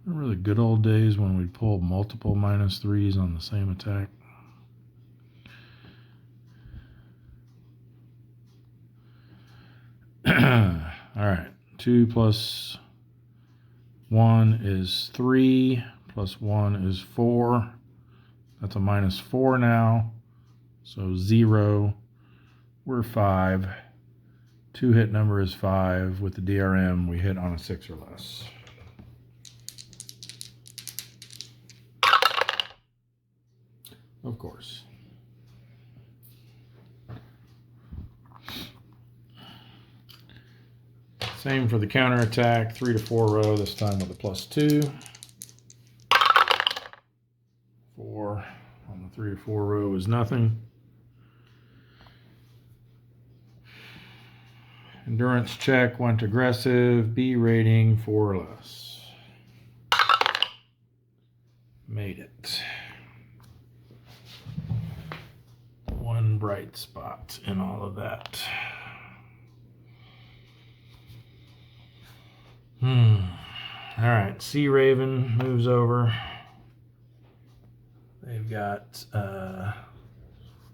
Remember the good old days when we'd pull multiple -3s on the same attack? All right, 2 + 1 is 3, + 1 is 4. That's a -4 now, so 0. We're 5. 2 hit number is 5. With the DRM, we hit on a 6 or less. Of course. Same for the counterattack, 3 to 4 row, this time with a +2. 4 on the 3 to 4 row is nothing. Endurance check, went aggressive, B rating, 4 or less. Made it. One bright spot in all of that. All right, Sea Raven moves over. They've got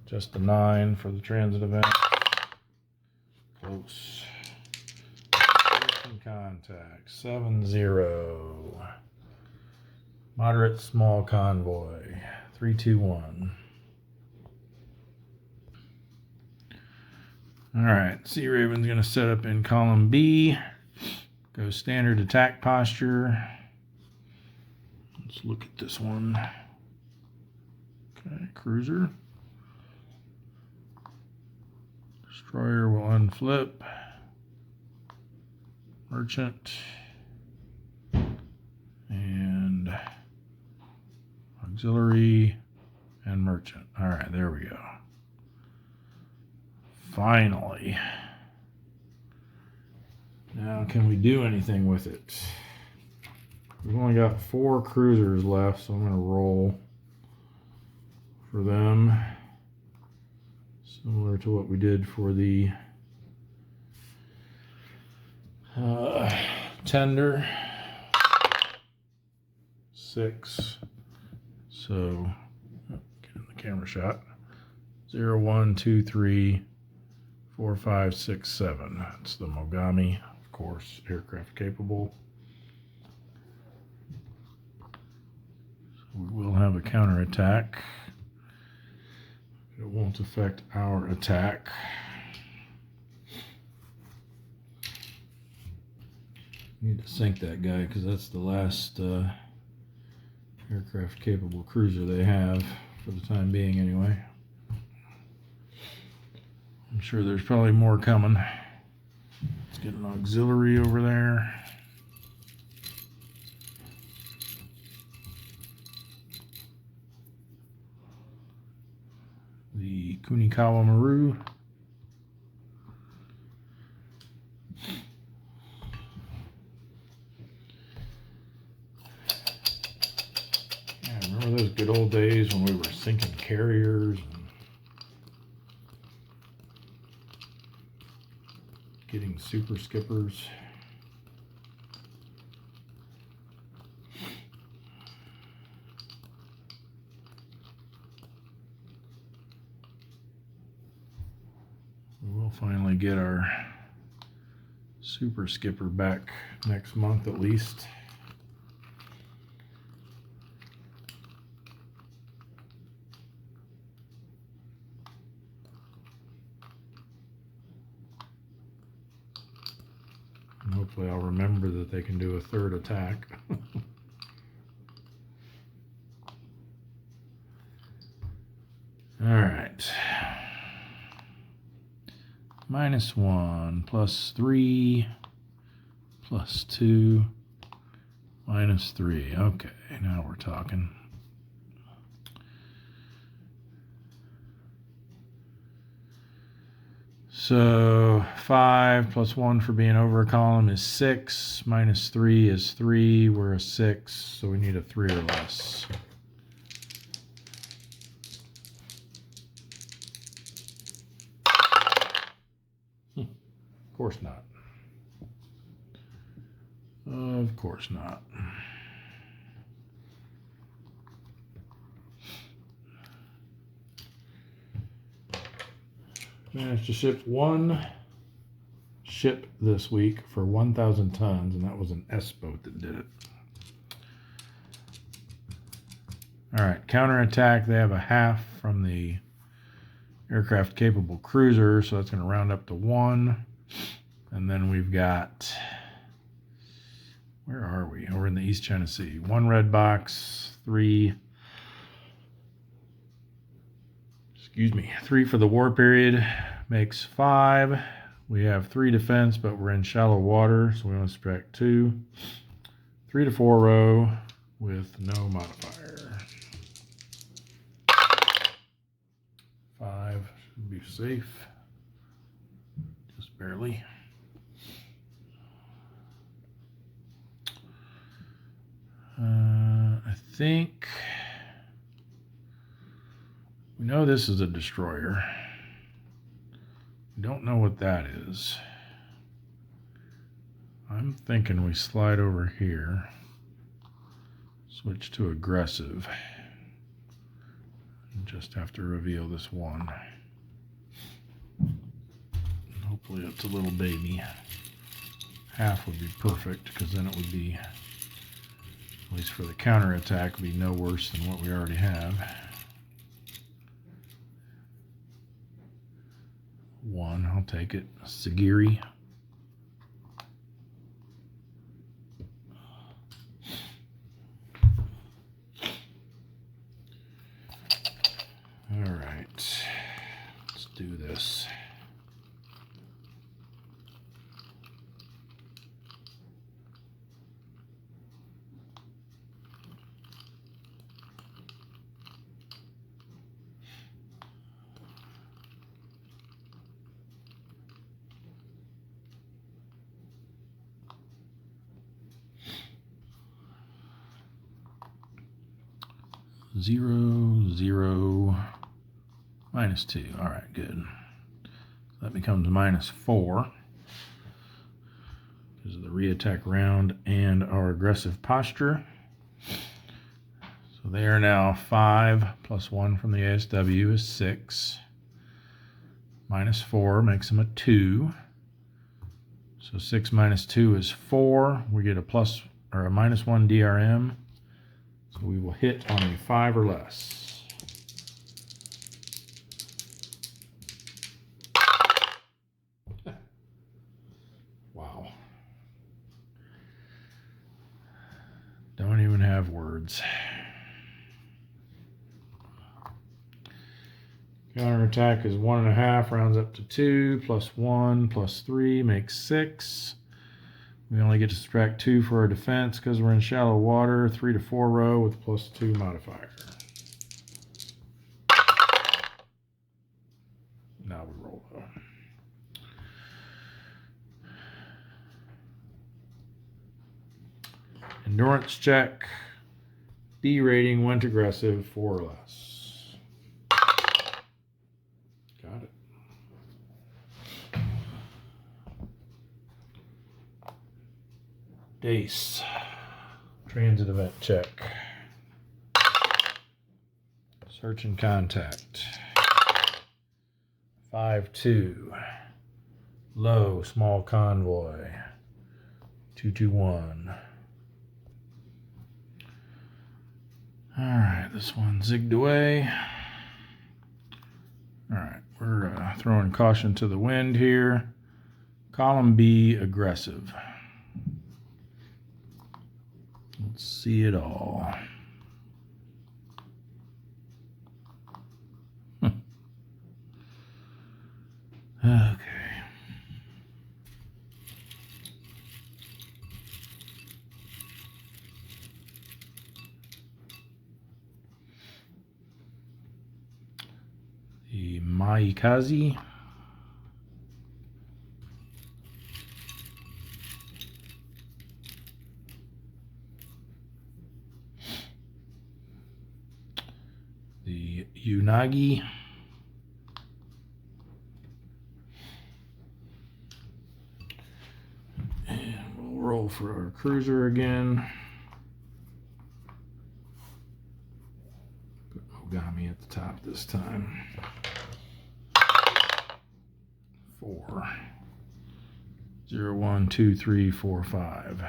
just a 9 for the transit event. Close. Contact 7-0. Moderate small convoy 3-2-1. All right, Sea Raven's going to set up in column B. Go standard attack posture. Let's look at this one. Okay, cruiser. Destroyer will unflip. Merchant. And auxiliary and merchant. All right, there we go. Finally. Now, can we do anything with it? We've only got 4 cruisers left, so I'm going to roll for them. Similar to what we did for the tender. 6. So, get in the camera shot. 0, 1, 2, 3, 4, 5, 6, 7. That's the Mogami. Of course, aircraft capable. So we will have a counterattack. It won't affect our attack. Need to sink that guy because that's the last aircraft capable cruiser they have for the time being anyway. I'm sure there's probably more coming. Let's get an auxiliary over there. The Kunikawa Maru. Yeah, remember those good old days when we were sinking carriers and getting super skippers. We'll finally get our super skipper back next month at least. And hopefully I'll remember that they can do a 3rd attack. All right. -1, +3, +2, -3. Okay, now we're talking. So 5 + 1 for being over a column is 6. -3 is 3. We're a 6, so we need a 3 or less. Of course not. Of course not. Managed to ship 1 ship this week for 1,000 tons, and that was an S boat that did it. All right, counterattack. They have a half from the aircraft capable cruiser, so that's going to round up to 1. And then we've got, where are we? We're in the East China Sea. 1 red box, 3 for the war period, makes 5. We have 3 defense, but we're in shallow water, so we want to subtract 2. 3 to 4 row with no modifier. 5 should be safe, just barely. I think we know this is a destroyer. We don't know what that is. I'm thinking we slide over here, switch to aggressive, and just have to reveal this one. Hopefully it's a little baby. Half would be perfect, because then it would be, at least for the counterattack, would be no worse than what we already have. 1, I'll take it. Sagiri. All right, let's do this. Zero, 0, -2. All right, good. That becomes -4 because of the re-attack round and our aggressive posture. So they are now 5 plus 1 from the ASW is 6. -4 makes them a 2. So 6 minus 2 is 4. We get a plus or a -1 DRM. So we will hit on a 5 or less. Wow. Don't even have words. Counterattack is 1.5, rounds up to 2, plus 1, plus 3 makes 6. We only get to subtract 2 for our defense because we're in shallow water. 3 to 4 row with plus 2 modifier. Now we roll though. Endurance check. B rating, went aggressive, 4 or less. Got it. Dace. Transit event check. Search and contact. 5-2. Low, small convoy. 221. Alright, this one zigged away. Alright, we're throwing caution to the wind here. Column B, aggressive. Let's see it all. Okay. The Maikaze. The Unagi. And we'll roll for our cruiser again. Put Ogami at the top this time. 4. 0, 1, 2, 3, 4, 5.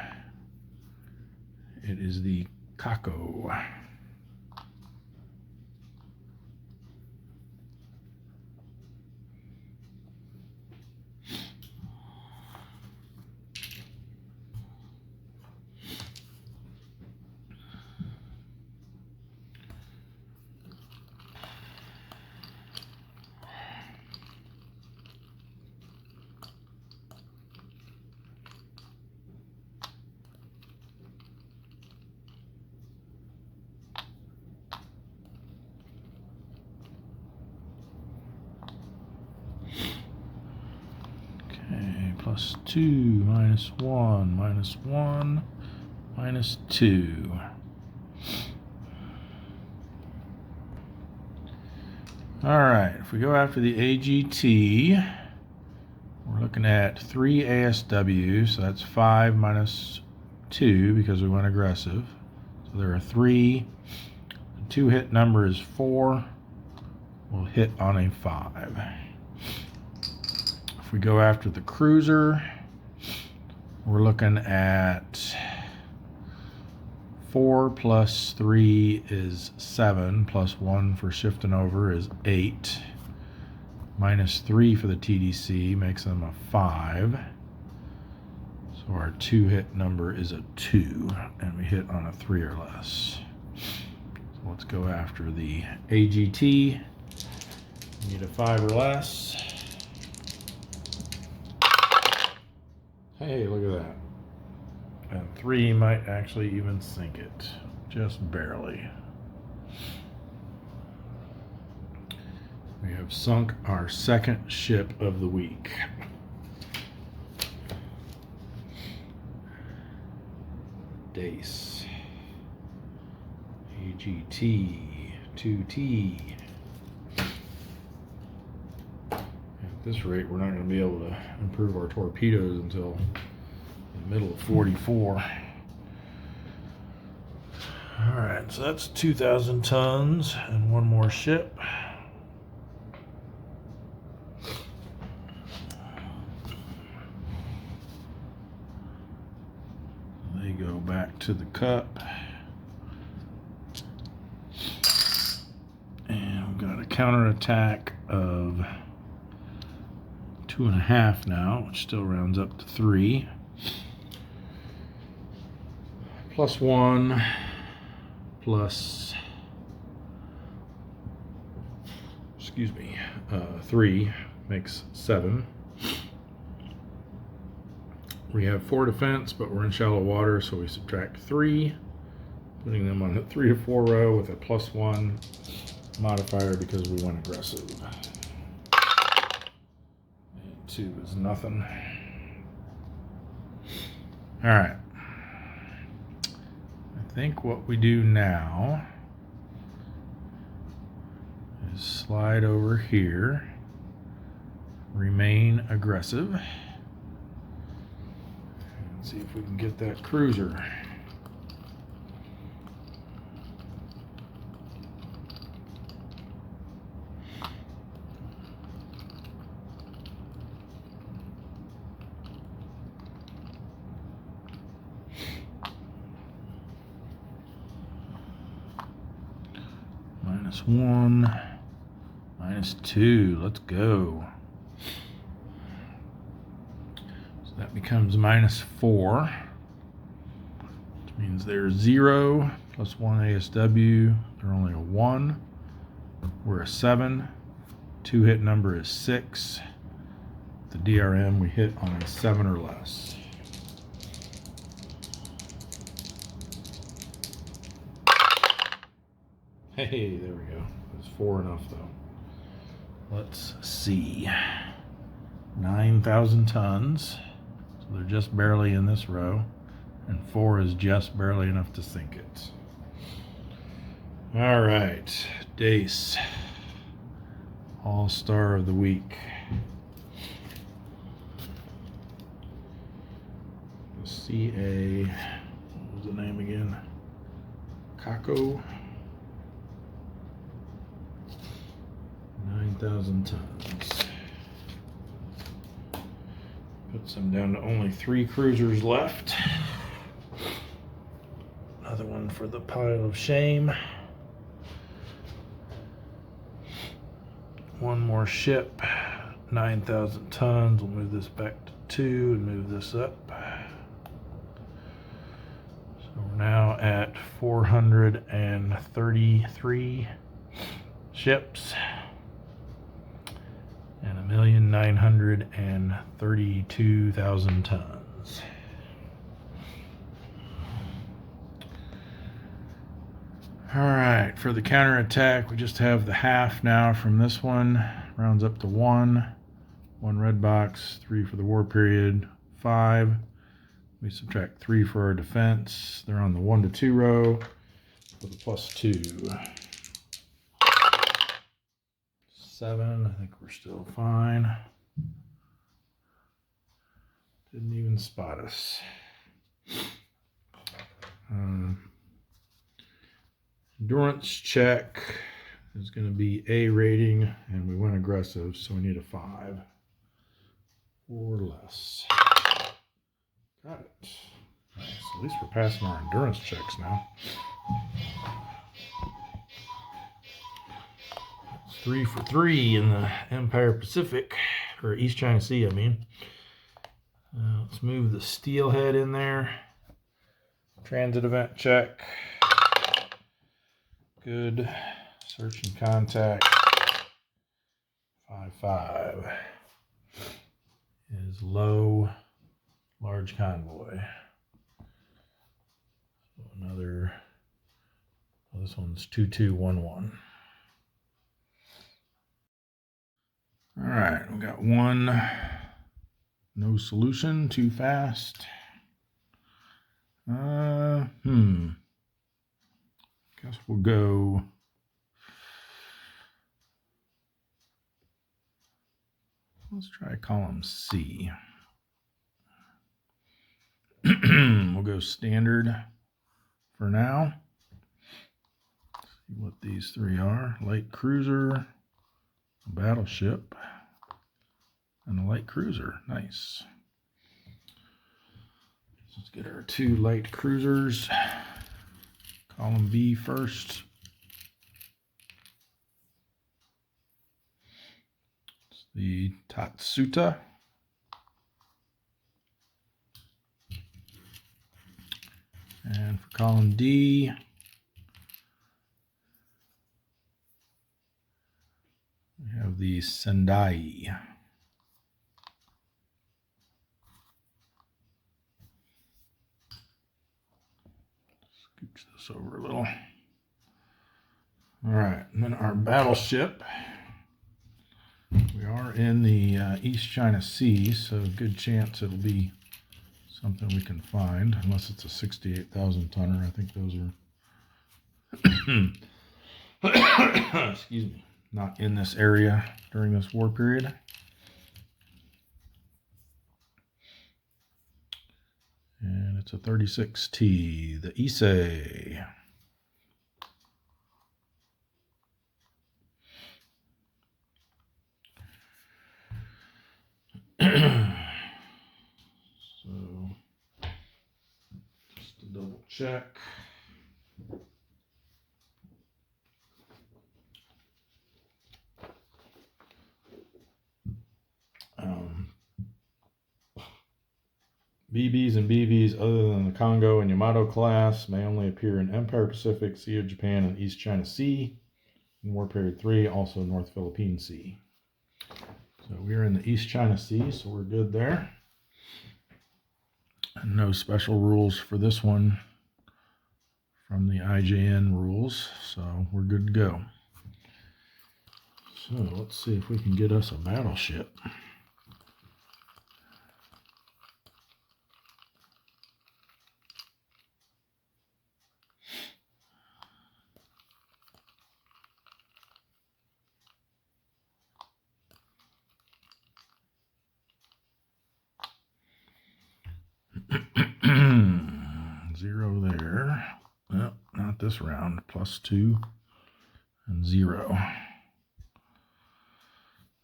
It is the Kako. plus 2, minus 1, minus 1, minus 2. All right, if we go after the AGT, we're looking at 3 ASW, so that's 5 minus 2 because we went aggressive. So there are 3. The 2 hit number is 4. We'll hit on a 5. If we go after the cruiser, we're looking at 4 plus 3 is 7, plus 1 for shifting over is 8, minus 3 for the TDC makes them a 5. So our 2 hit number is a 2, and we hit on a 3 or less. So let's go after the AGT. Need a 5 or less. Hey, look at that. And 3 might actually even sink it, just barely. We have sunk our second ship of the week. Dace. AGT. 2T. At this rate, we're not going to be able to improve our torpedoes until the middle of 44. All right, so that's 2,000 tons and one more ship. They go back to the cup. And we've got a counterattack of 2.5 now, which still rounds up to 3. Plus 1, plus, 3 makes 7. We have 4 defense, but we're in shallow water, so we subtract 3, putting them on a 3 to 4 row with a plus 1 modifier because we went aggressive. And 2 is nothing. All right. I think what we do now is slide over here, remain aggressive, and see if we can get that cruiser. Minus 1, minus 2, let's go. So that becomes minus 4, which means there's 0, plus 1 ASW, they're only a 1. We're a 7, 2 hit number is 6. The DRM we hit on a 7 or less. Hey, there we go. It's 4 enough though. Let's see. 9,000 tons. So they're just barely in this row. And 4 is just barely enough to sink it. All right. Dace. All-Star of the Week. CA. What was the name again? Kako. 9,000 tons. Puts them down to only 3 cruisers left. Another one for the pile of shame. One more ship, 9,000 tons. We'll move this back to 2 and move this up. So we're now at 433 ships. And 1,932,000 tons. All right, for the counterattack, we just have the half now from this one. Rounds up to 1, 1 red box, 3 for the war period, 5. We subtract 3 for our defense. They're on the 1 to 2 row with a +2. 7, I think we're still fine. Didn't even spot us. Endurance check is going to be A rating, and we went aggressive, so we need a 5 or less. Got it. Nice. At least we're passing our endurance checks now. 3 for 3 in the Empire Pacific, or East China Sea, I mean. Let's move the steelhead in there. Transit event check. Good. Search and contact. 5-5 is low, large convoy. So another, oh, this one's 2211. All right, we got 1. No solution, too fast. Guess we'll go. Let's try column C. We'll go standard for now. See what these 3 are. Light cruiser, a battleship, and a light cruiser. Nice. Let's get our 2 light cruisers. Column B first. It's the Tatsuta. And for column D, we have the Sendai. Scooch this over a little. All right, and then our battleship. We are in the East China Sea, so good chance it'll be something we can find, unless it's a 68,000 tonner. I think those are, excuse me, not in this area during this war period. And it's a 36T, the Issei. So, just to double check. BBs and BVs other than the Kongo and Yamato class may only appear in Empire Pacific, Sea of Japan, and East China Sea. In War Period 3, also North Philippine Sea. So we're in the East China Sea, so we're good there. And no special rules for this one from the IJN rules, so we're good to go. So let's see if we can get us a battleship. Zero there. Nope, not this round. +2 and 0.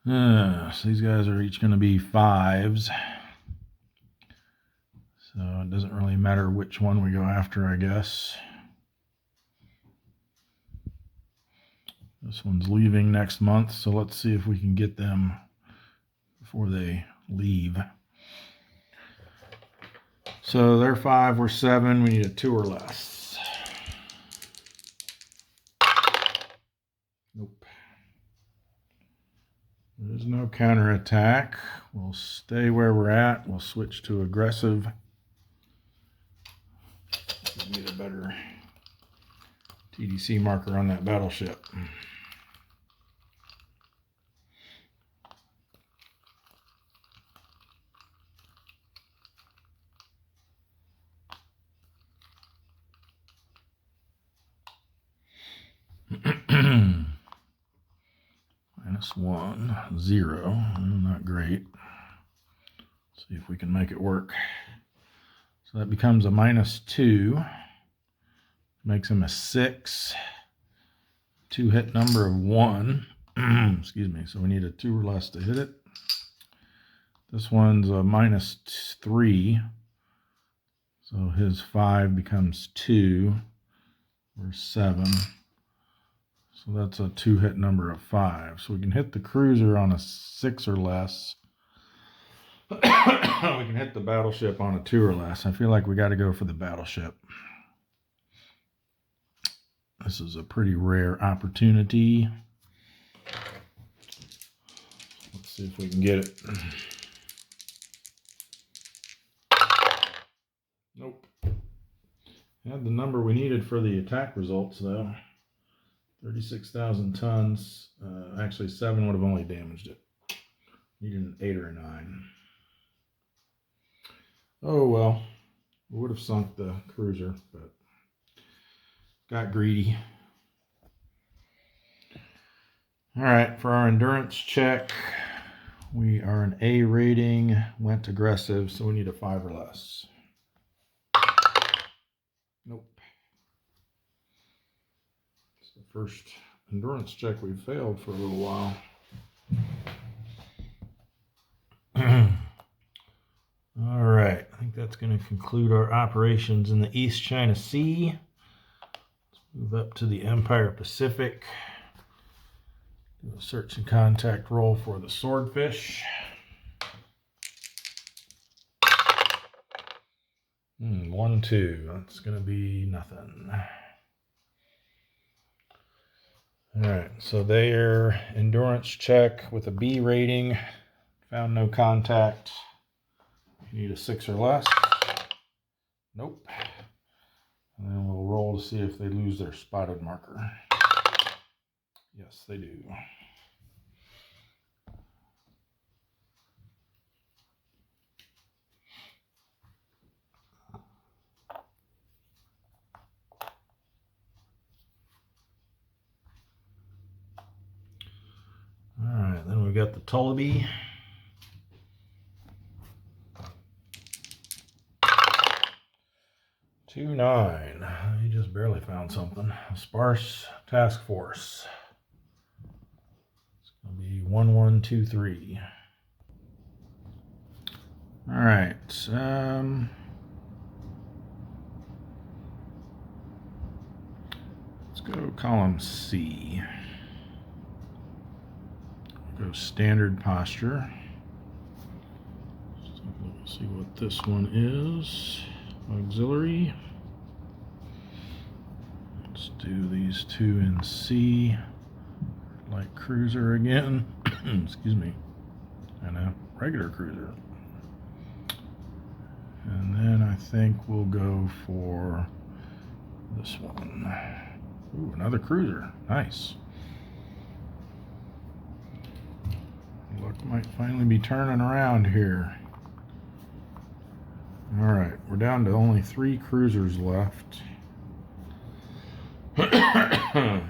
So these guys are each going to be 5s. So it doesn't really matter which one we go after, I guess. This one's leaving next month, so let's see if we can get them before they leave. So they're 5, we're 7, we need a 2 or less. Nope. There's no counterattack. We'll stay where we're at. We'll switch to aggressive. Get a better TDC marker on that battleship. -1, 0. Not great. Let's see if we can make it work. So that becomes a -2. Makes him a 6. 2-hit number of 1. Excuse me. So we need a 2 or less to hit it. This one's a -3. So his 5 becomes 2. Or 7. So that's a 2-hit number of 5. So we can hit the cruiser on a 6 or less. We can hit the battleship on a 2 or less. I feel like we got to go for the battleship. This is a pretty rare opportunity. Let's see if we can get it. Nope. Had the number we needed for the attack results, though. 36,000 tons. Actually, 7 would have only damaged it. Needed an 8 or a 9. Oh, well. We would have sunk the cruiser, but got greedy. All right, for our endurance check, we are an A rating, went aggressive, so we need a 5 or less. Nope. It's the first endurance check we've failed for a little while. All right, I think that's going to conclude our operations in the East China Sea. Let's move up to the Empire Pacific. Do a search and contact roll for the swordfish. 1, 2. That's going to be nothing. All right, so their endurance check with a B rating. Found no contact. You need a 6 or less. Nope. And then we'll roll to see if they lose their spotted marker. Yes, they do. All right, then we've got the Tullabee. Two 9. He just barely found something. A sparse task force. It's going to be 1, 1, 2, 3. All right. Let's go column C. Go standard posture. Let's see what this one is. Auxiliary. Let's do these 2 in C. Light cruiser again. Excuse me. And a regular cruiser. And then I think we'll go for this one. Ooh, another cruiser. Nice. Luck might finally be turning around here. All right, we're down to only 3 cruisers left. So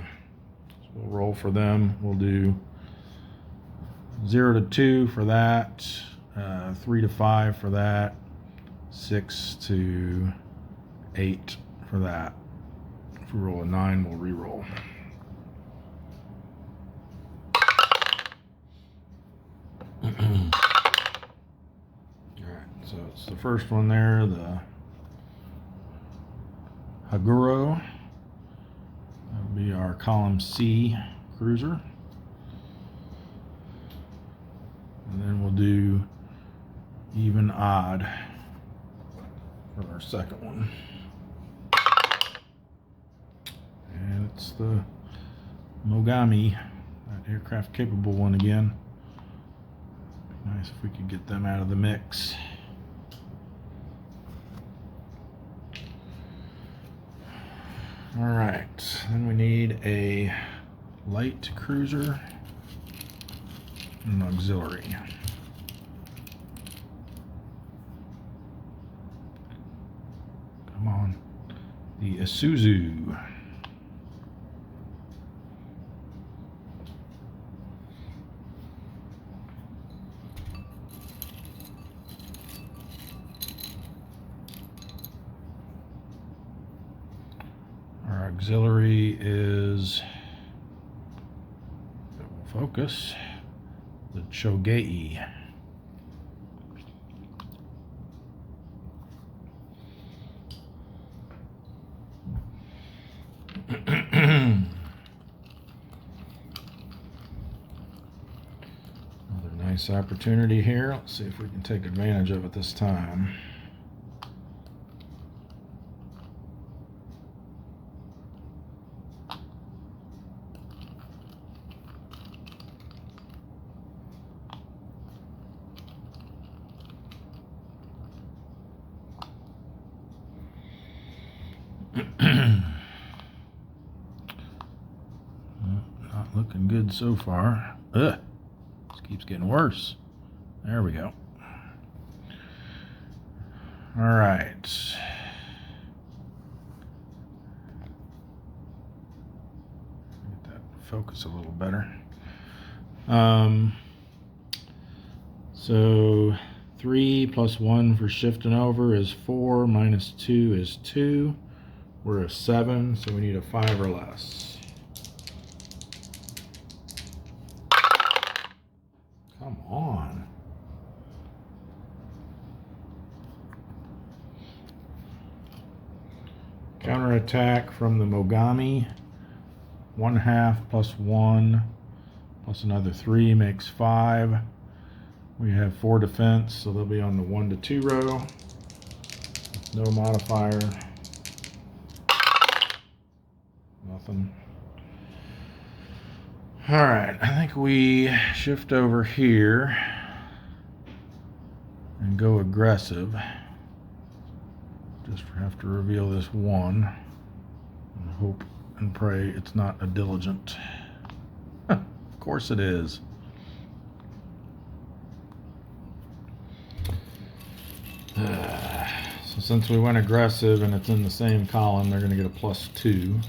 we'll roll for them. We'll do 0 to 2 for that, 3 to 5 for that, 6 to 8 for that. If we roll a 9, we'll re-roll. So it's the first one there, the Haguro. That'll be our column C cruiser. And then we'll do even odd for our second one. And it's the Mogami, that aircraft capable one again. Be nice if we could get them out of the mix. All right, then we need a light cruiser and an auxiliary. Come on, the Isuzu. auxiliary is, focus, the Chogei. Another nice opportunity here. Let's see if we can take advantage of it this time. Not looking good so far. Ugh. This keeps getting worse. There we go. All right. Get that focus a little better. So 3 plus 1 for shifting over is 4, minus 2 is 2. We're a 7, so we need a 5 or less. Come on. Counterattack from the Mogami. 1/2 plus 1 plus another 3 makes 5. We have 4 defense, so they'll be on the 1 to 2 row. No modifier. Nothing. Alright, I think we shift over here and go aggressive. Just have to reveal this 1 and hope and pray it's not a diligent. Of course it is. So since we went aggressive and it's in the same column, they're going to get a +2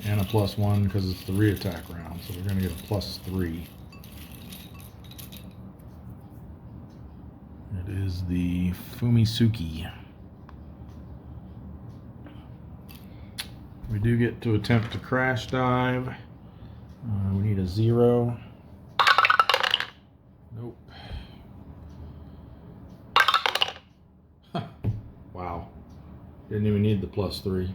and a +1 because it's the re-attack round. So we're going to get a +3. It is the Fumisuki. We do get to attempt to crash dive. We need a 0. Nope. Wow. Didn't even need the +3.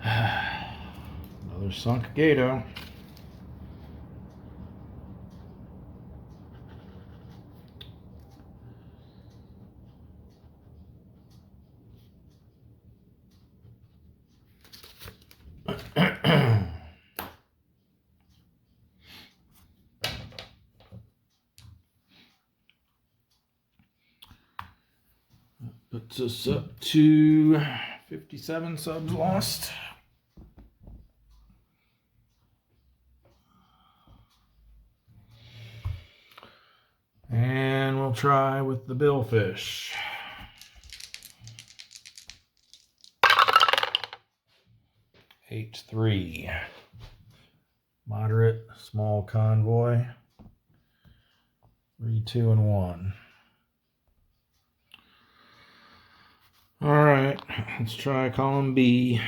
Another sunk Gato. Puts us up to 57 subs lost. And we'll try with the billfish. H3. Moderate, small convoy. 3, 2, and 1. All right, let's try column B.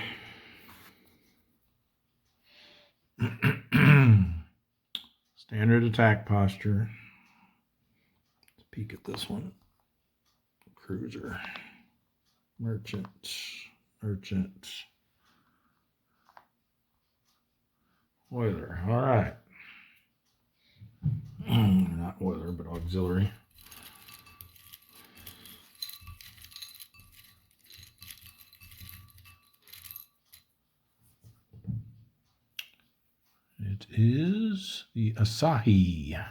Standard attack posture. Let's peek at this one. Cruiser. Merchant. Merchant. Oiler. All right. Not oiler, but auxiliary. It is the Asahi.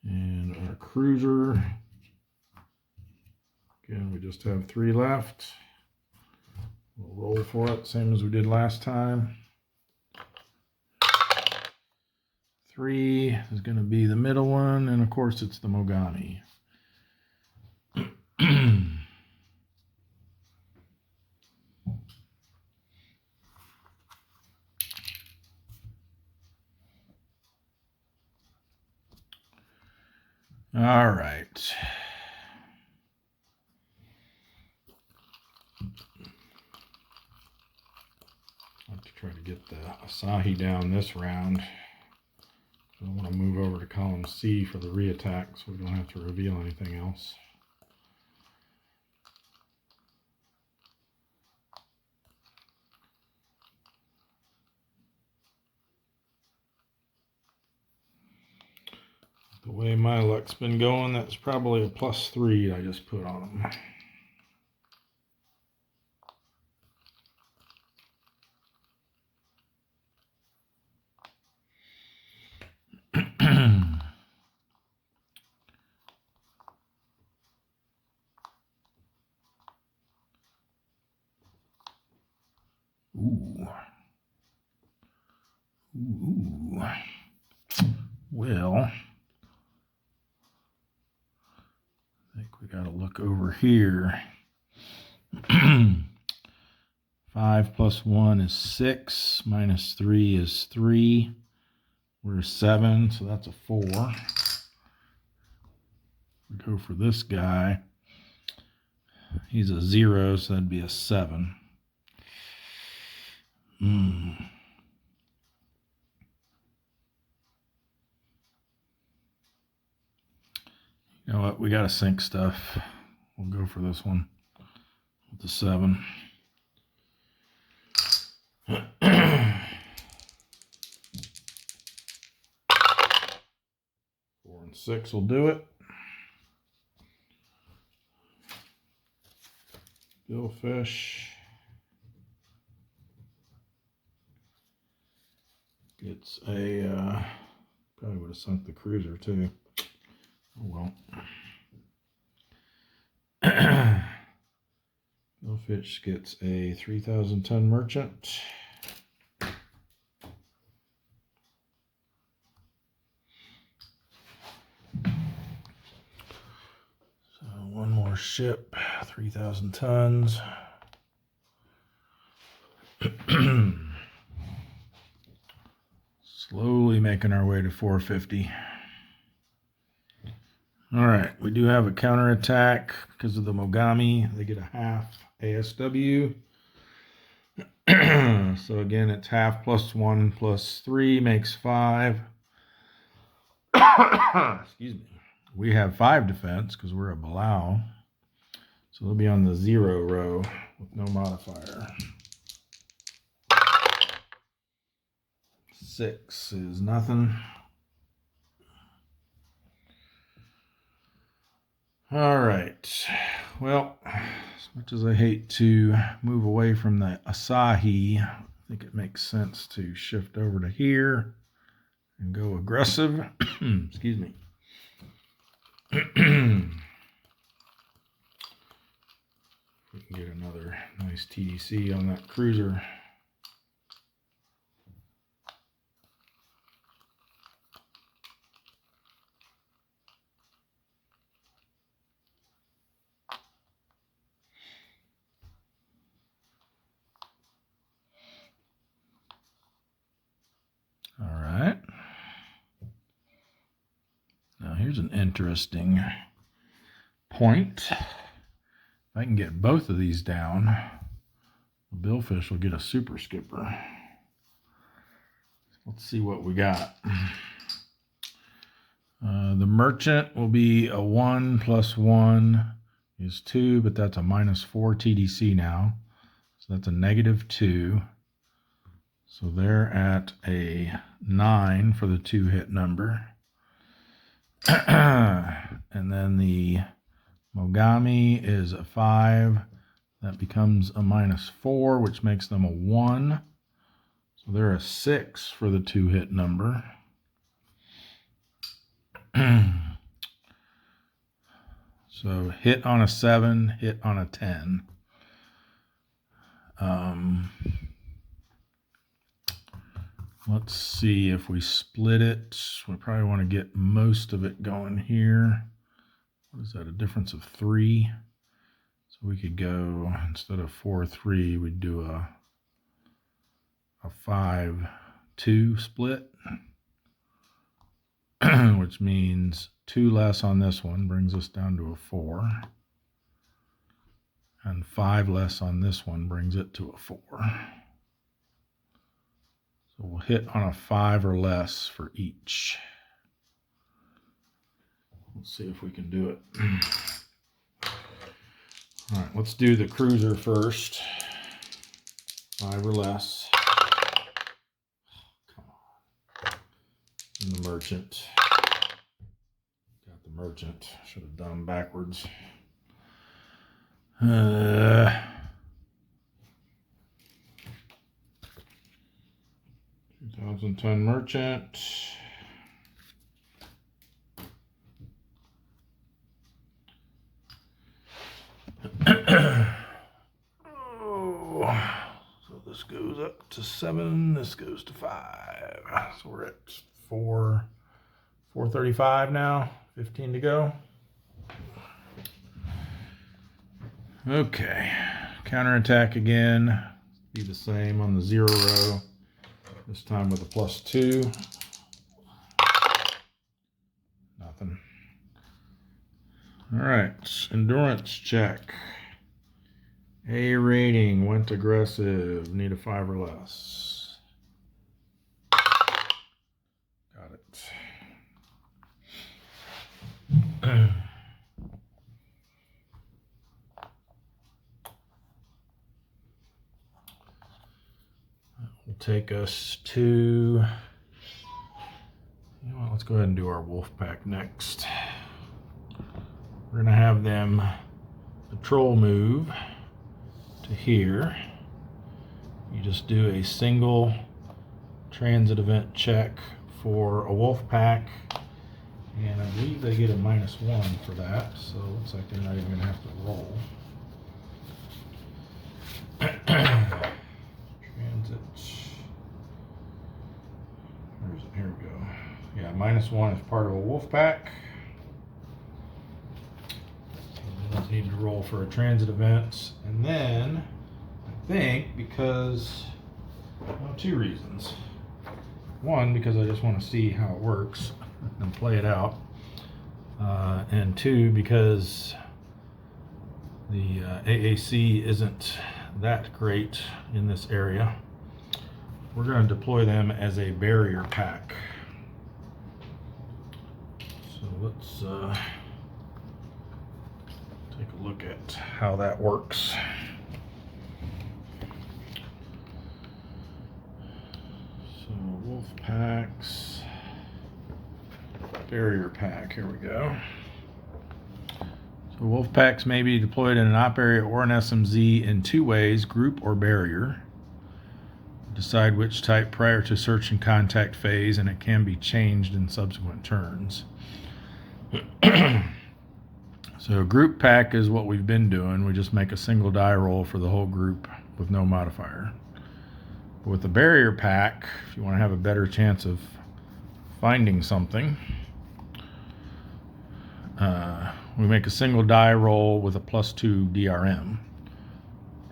And our cruiser. Again, we just have 3 left. We'll roll for it, same as we did last time. 3 is going to be the middle one, and of course it's the Mogami. All right. I'll have to try to get the Asahi down this round. I want to move over to column C for the reattack so we don't have to reveal anything else. The way my luck's been going, that's probably a +3 I just put on them. Ooh. Ooh. Well, I think we got to look over here. 5 plus 1 is 6, minus 3 is 3. We're 7, so that's a 4. We go for this guy. He's a 0, so that'd be a 7. You know what? We got to sync stuff. We'll go for this one with the 7. 4 and 6 will do it. Billfish gets a, probably would have sunk the cruiser too. Oh well. Billfish gets a 3,000 ton merchant. So one more ship, 3,000 tons. Slowly making our way to 450. All right, we do have a counterattack because of the Mogami. They get a half ASW. So again, it's half plus 1 plus 3 makes 5. Excuse me. We have 5 defense because we're a Balau. So they'll be on the 0 row with no modifier. 6 is nothing. All right. Well, as much as I hate to move away from the Asahi, I think it makes sense to shift over to here and go aggressive. Excuse me. We can get another nice TDC on that cruiser. All right. Now here's an interesting point. If I can get both of these down, the Billfish will get a super skipper. Let's see what we got. The merchant will be a 1 plus 1 is 2, but that's a minus 4 TDC now. So that's a negative 2. So they're at a 9 for the 2 hit number. And then the Mogami is a 5. That becomes a minus 4, which makes them a 1. So they're a 6 for the 2 hit number. So hit on a 7, hit on a 10. Let's see if we split it. We probably want to get most of it going here. What is that, a difference of 3? So we could go, instead of 4-3, we'd do a 5-2 split, which means 2 less on this one brings us down to a 4. And 5 less on this one brings it to a 4. So we'll hit on a 5 or less for each. Let's see if we can do it. All right, let's do the cruiser first. 5 or less. Come on. And the merchant. Got the merchant. Should have done them backwards. 2,000-ton merchant. Oh, so this goes up to 7. This goes to 5. So we're at 435 now. 15 to go. Okay, counterattack again. Be the same on the 0 row. This time with a +2. Nothing. All right, endurance check. A rating, went aggressive. Need a 5 or less. Got it. Will take us to, you know what, let's go ahead and do our wolf pack next. We're gonna have them patrol move to here. You just do a single transit event check for a wolf pack, and I believe they get a -1 for that, so it looks like they're not even gonna have to roll. Where's it? Here we go. Yeah, -1 is part of a wolf pack. They don't need to roll for a transit event. And then I think because, well, 2 reasons. 1, because I just want to see how it works and play it out. And 2, because the AAC isn't that great in this area. We're going to deploy them as a barrier pack. So let's take a look at how that works. So wolf packs, barrier pack, here we go. So wolf packs may be deployed in an op area or an SMZ in 2 ways, group or barrier. Decide which type prior to search and contact phase, and it can be changed in subsequent turns. So a group pack is what we've been doing. We just make a single die roll for the whole group with no modifier. But with the barrier pack, if you want to have a better chance of finding something, we make a single die roll with a +2 DRM.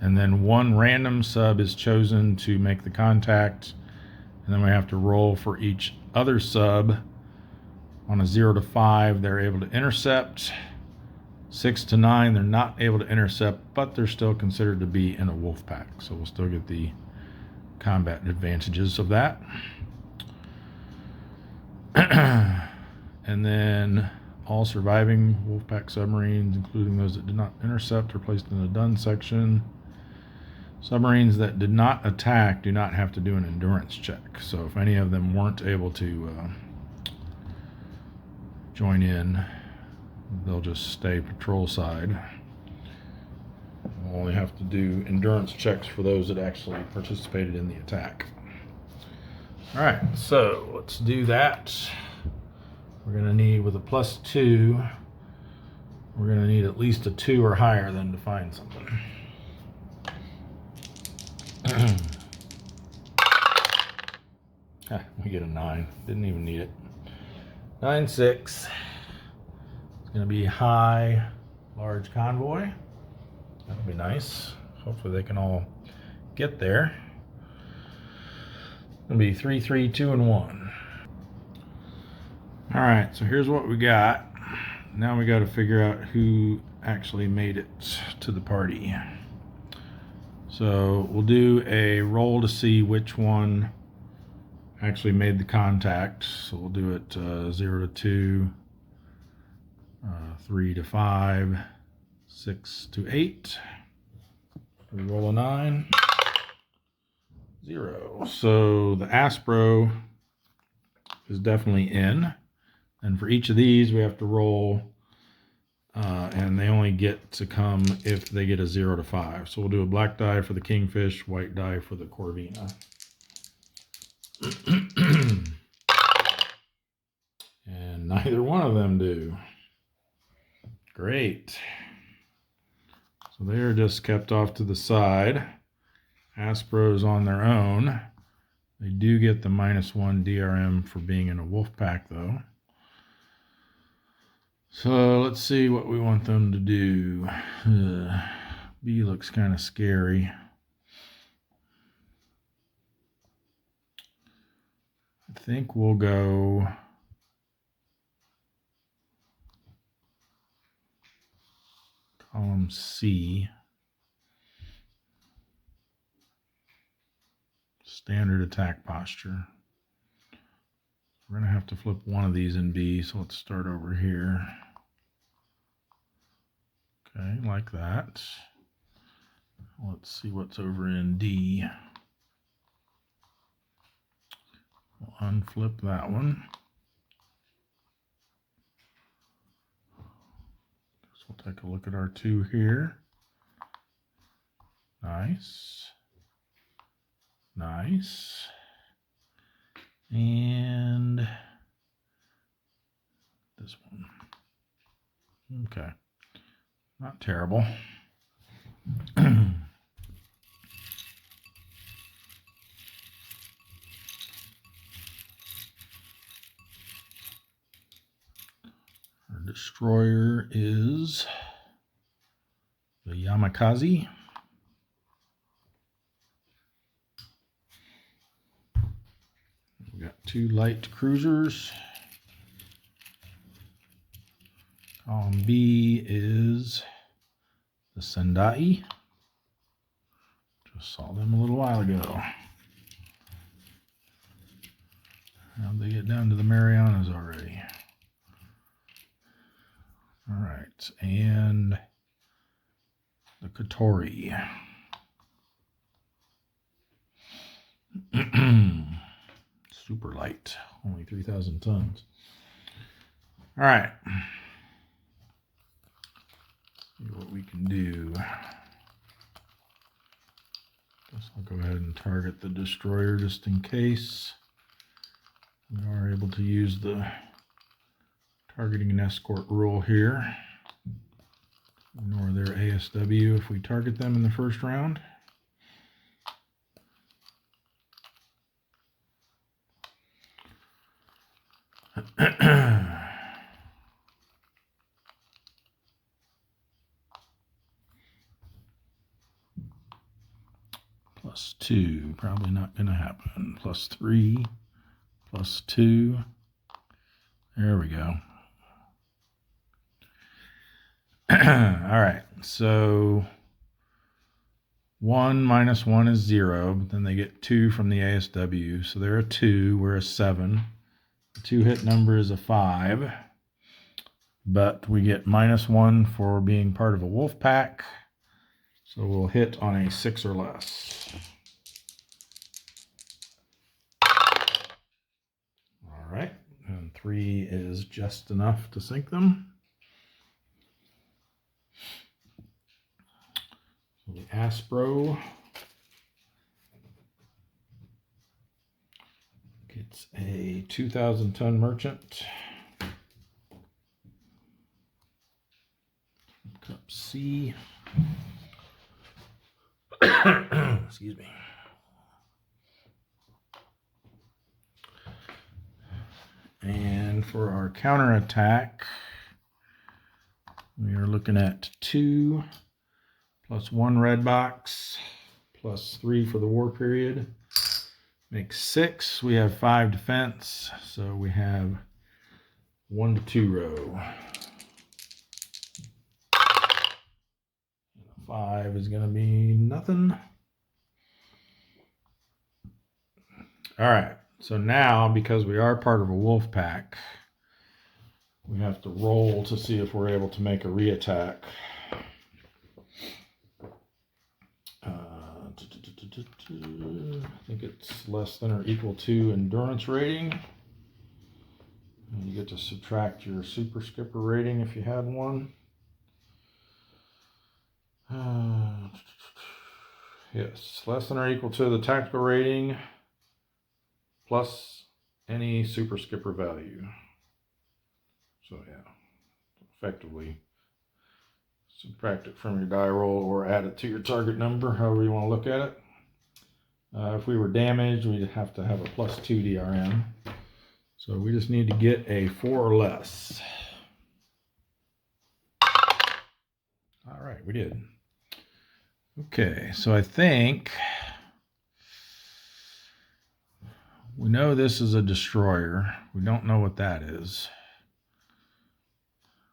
And then 1 random sub is chosen to make the contact, and then we have to roll for each other sub. On a 0 to 5, they're able to intercept. 6 to 9, they're not able to intercept, but they're still considered to be in a wolf pack, so we'll still get the combat advantages of that. And then all surviving wolf pack submarines, including those that did not intercept, are placed in the done section. Submarines that did not attack do not have to do an endurance check. So if any of them weren't able to join in, they'll just stay patrol side. We'll only have to do endurance checks for those that actually participated in the attack. All right, so let's do that. We're going to need, with a +2, we're going to need at least a 2 or higher then to find something. We get a 9. Didn't even need it. 9-6. It's going to be high, large convoy. That'll be nice. Hopefully they can all get there. It's going to be 3, 3, 2, and 1. All right, so here's what we got. now we got to figure out who actually made it to the party. So we'll do a roll to see which one actually made the contact. So we'll do it 0 to 2, 3 to 5, 6 to 8. We roll a 9. 0. So the Aspro is definitely in. And for each of these, we have to roll, and they only get to come if they get a 0 to 5. So we'll do a black die for the Kingfish, white die for the Corvina. And neither one of them do. Great. So they are just kept off to the side. Aspros on their own. They do get the -1 DRM for being in a wolf pack, though. So let's see what we want them to do. B looks kind of scary. I think we'll go column C. Standard attack posture. We're going to have to flip one of these in B, so let's start over here. Okay, like that. Let's see what's over in D. We'll unflip that one. So we'll take a look at our 2 here. Nice. Nice. And this one. Okay. Not terrible. Our destroyer is the Yamakaze. We got 2 light cruisers. Column B is the Sendai. Just saw them a little while ago. How'd they get down to the Marianas already? All right, and the Katori. Super light, only 3,000 tons. All right. See what we can do. Guess I'll go ahead and target the destroyer just in case. We are able to use the targeting and escort rule here. Ignore their ASW if we target them in the first round. +2, probably not going to happen. +3, +2. There we go. All right, so 1 minus 1 is 0, but then they get 2 from the ASW. So they're a 2, we're a 7. The 2 hit number is a 5, but we get -1 for being part of a wolf pack. So we'll hit on a 6 or less. All right, and 3 is just enough to sink them. So the Aspro gets a 2,000-ton merchant. Cup C. Excuse me. And for our counterattack, we are looking at 2 plus 1 red box plus 3 for the war period. Makes 6. We have 5 defense, so we have 1 to 2 row. 5 is going to be nothing. All right, so now because we are part of a wolf pack, we have to roll to see if we're able to make a reattack. I think it's less than or equal to endurance rating. And you get to subtract your super skipper rating if you had one. Yes, less than or equal to the tactical rating plus any super skipper value. So yeah, effectively subtract it from your die roll or add it to your target number, however you want to look at it. If we were damaged, we'd have to have a +2 DRM. So we just need to get a 4 or less. All right, we did. Okay, so I think we know this is a destroyer. We don't know what that is.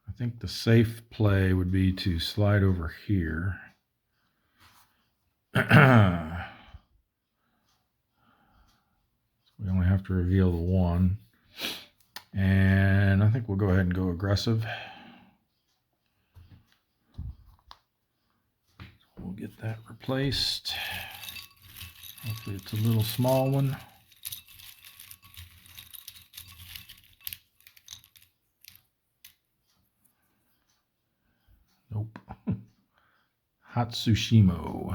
I think the safe play would be to slide over here. We only have to reveal the 1. And I think we'll go ahead and go aggressive. We'll get that replaced. Hopefully it's a little small one. Nope. Hatsushimo.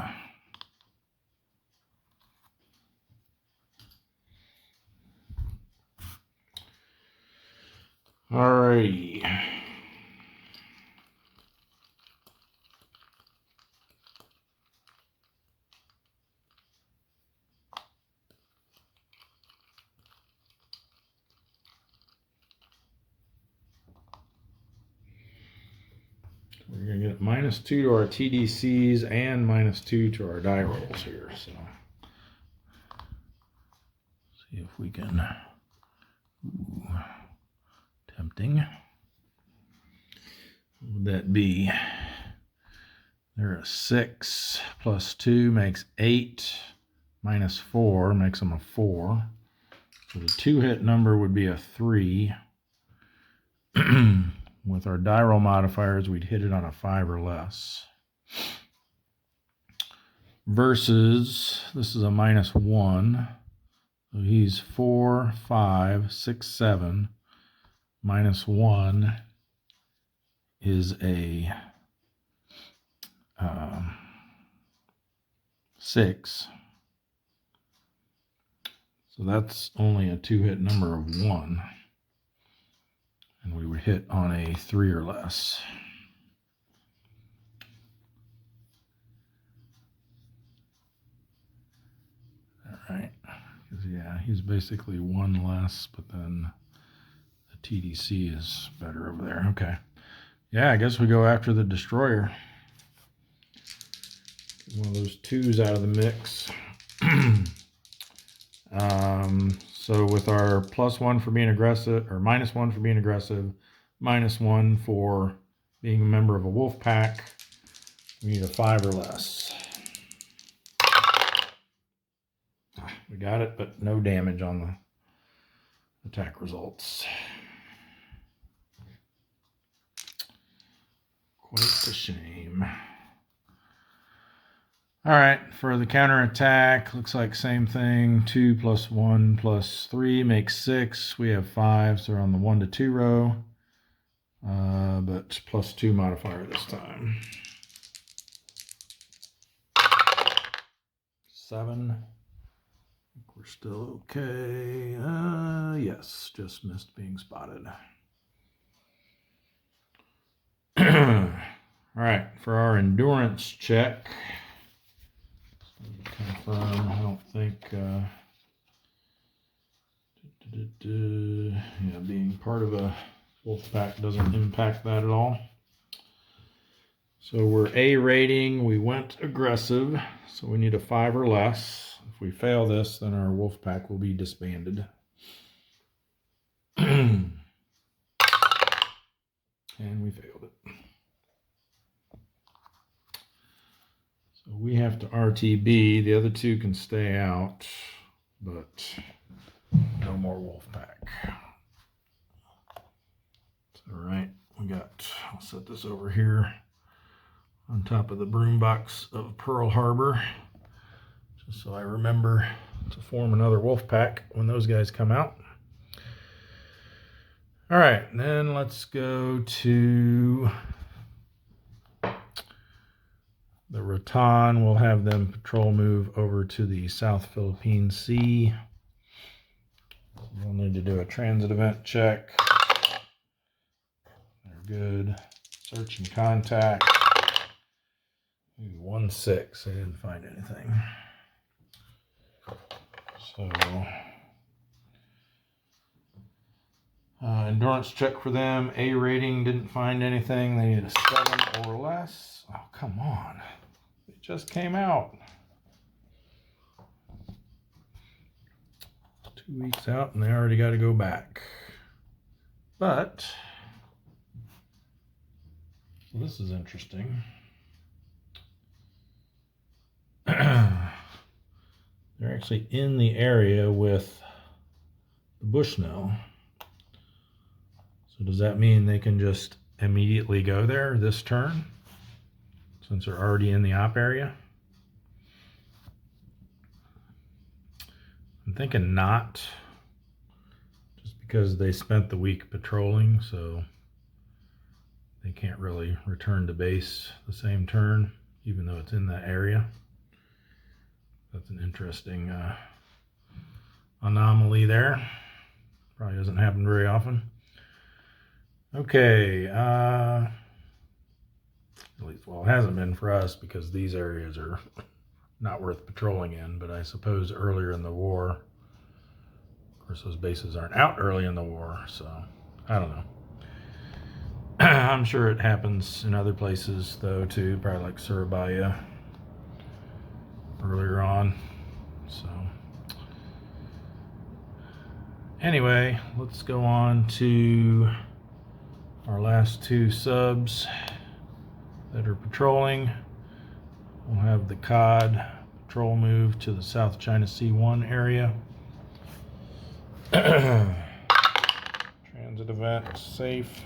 Alrighty. We're going to get -2 to our TDCs and -2 to our die rolls here. So, see if we can. Ooh, tempting. What would that be? They're a 6 plus 2 makes 8. -4 makes them a 4. So the 2-hit number would be a 3. With our die roll modifiers, we'd hit it on a 5 or less. Versus, this is a -1. So he's 4, 5, 6, 7. -1 is a 6. So that's only a 2-hit number of 1. And we would hit on a 3 or less. All right. Because, yeah, he's basically 1 less, but then the TDC is better over there. Okay. Yeah, I guess we go after the destroyer. Get one of those 2s out of the mix. So with our +1 for being aggressive, or -1 for being aggressive, -1 for being a member of a wolf pack, we need a 5 or less. We got it, but no damage on the attack results. Quite a shame. All right, for the counterattack, looks like same thing. 2 + 1 + 3 makes 6. We have 5, so we're on the 1 to 2 row. But +2 modifier this time. 7. I think we're still okay. Yes, just missed being spotted. All right, for our endurance check. Confirm, I don't think, yeah, being part of a wolf pack doesn't impact that at all. So we're A rating, we went aggressive, so we need a 5 or less. If we fail this, then our wolf pack will be disbanded. And we failed it. we have to RTB. The other two can stay out, but no more wolf pack. All right, I'll set this over here on top of the broom box of Pearl Harbor, just so I remember to form another wolf pack when those guys come out. All right, then let's go to the Rattan. We'll have them patrol move over to the South Philippine Sea. We'll need to do a transit event check. They're good. Search and contact. 1-6. I didn't find anything. So, endurance check for them. A rating, didn't find anything. They need a 7 or less. Oh, come on. It just came out. 2 weeks out and they already got to go back. But, so this is interesting. They're actually in the area with the Bushnell. So does that mean they can just immediately go there this turn, since they're already in the op area? I'm thinking not, just because they spent the week patrolling, so they can't really return to base the same turn, even though it's in that area. That's an interesting anomaly there. Probably doesn't happen very often. Okay, at least, well, it hasn't been for us because these areas are not worth patrolling in, but I suppose earlier in the war, of course those bases aren't out early in the war, so I don't know. I'm sure it happens in other places though too, probably like Surabaya earlier on. So anyway, let's go on to our last two subs that are patrolling. We'll have the COD patrol move to the South China Sea 1 area. Transit event safe.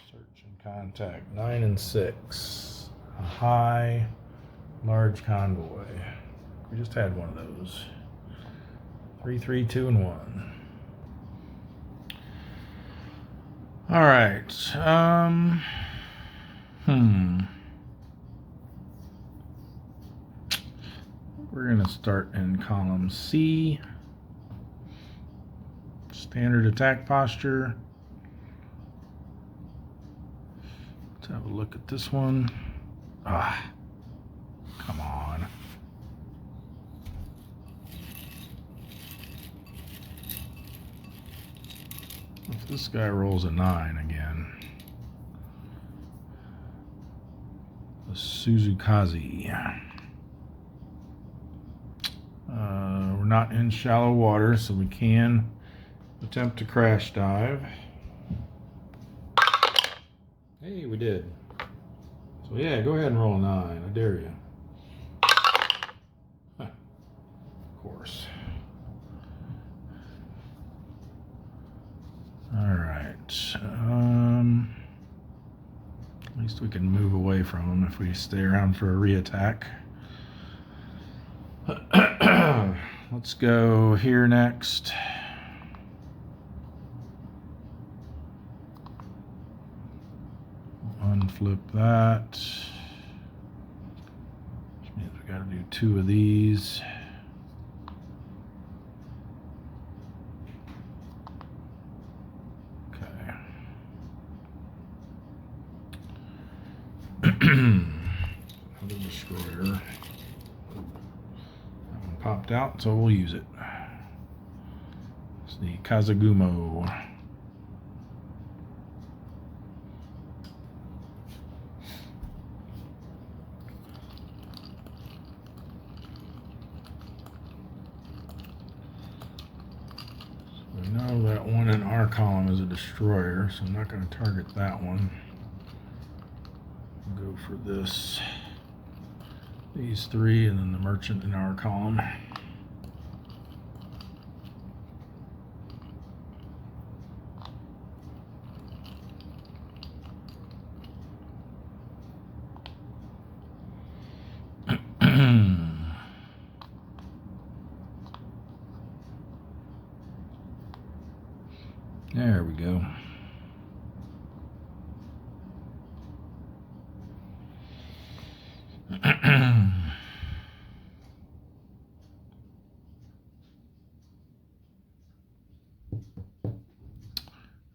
Search and contact 9 and 6. A high large convoy. We just had one of those. 3, 3, 2, and 1. All right. We're gonna start in column C. Standard attack posture. Let's have a look at this one. Come on. If this guy rolls a 9 again. The Suzukaze. We're not in shallow water, so we can attempt to crash dive. Hey, we did. So yeah, go ahead and roll a 9. I dare you. Of course. All right. At least we can move away from them if we stay around for a reattack. Let's go here next. Unflip that. Which means we got to do 2 of these. Okay. Another destroyer. That one popped out, so we'll use it. It's the Kazagumo. We know that one in our column is a destroyer, so I'm not going to target that one. I'll go for this These three, and then the merchant in our column. There we go.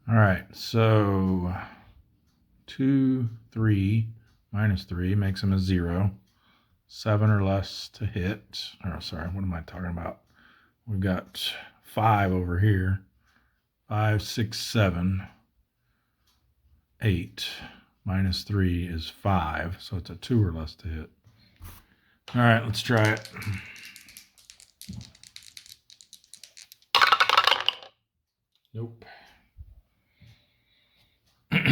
All right, so 2, 3 minus 3 makes them a 0. 7 or less to hit. Oh, sorry, what am I talking about? We've got 5 over here. 5, 6, 7, 8 minus 3 is 5, so it's a 2 or less to hit. All right, let's try it. Nope. 5,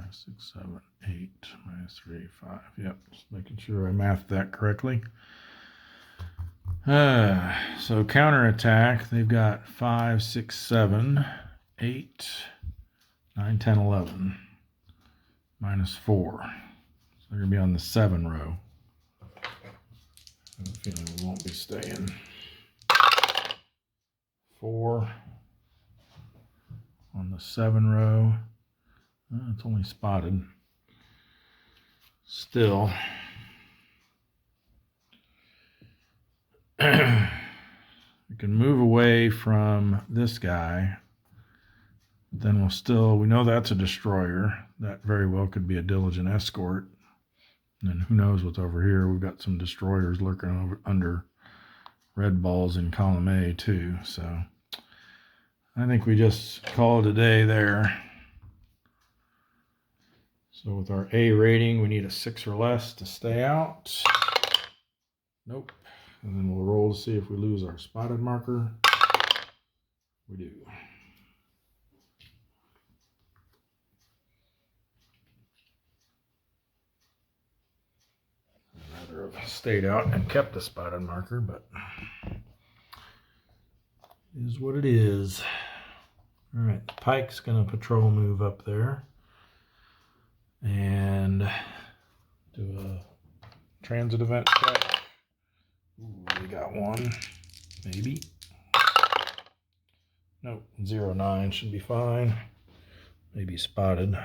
6, 7, 8 minus 3, 5. Yep, just making sure I mathed that correctly. So counterattack, they've got 5, 6, 7, 8, 9, 10, 11. Minus 4. So they're going to be on the 7 row. I have a feeling we won't be staying. 4 on the 7 row. It's only spotted. Still. We can move away from this guy. Then we know that's a destroyer. That very well could be a diligent escort. And then who knows what's over here. We've got some destroyers lurking under red balls in column A too. So I think we just call it a day there. So with our A rating, we need a 6 or less to stay out. Nope. And then we'll roll to see if we lose our spotted marker. We do. I'd rather have stayed out and kept the spotted marker, but it is what it is. All right, the pike's going to patrol move up there and do a transit event check. Ooh, we got one, maybe. Nope, 0-9 should be fine. Maybe spotted.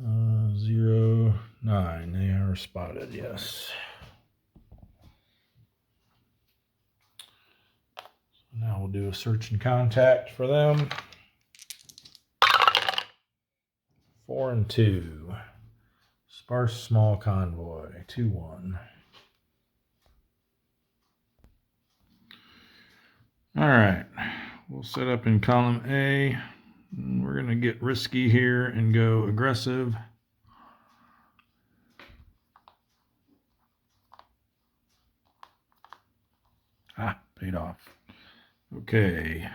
0-9, they are spotted, yes. So now we'll do a search and contact for them. 4 and 2. Sparse small convoy, 2-1. All right, we'll set up in column A. We're going to get risky here and go aggressive. Paid off. Okay.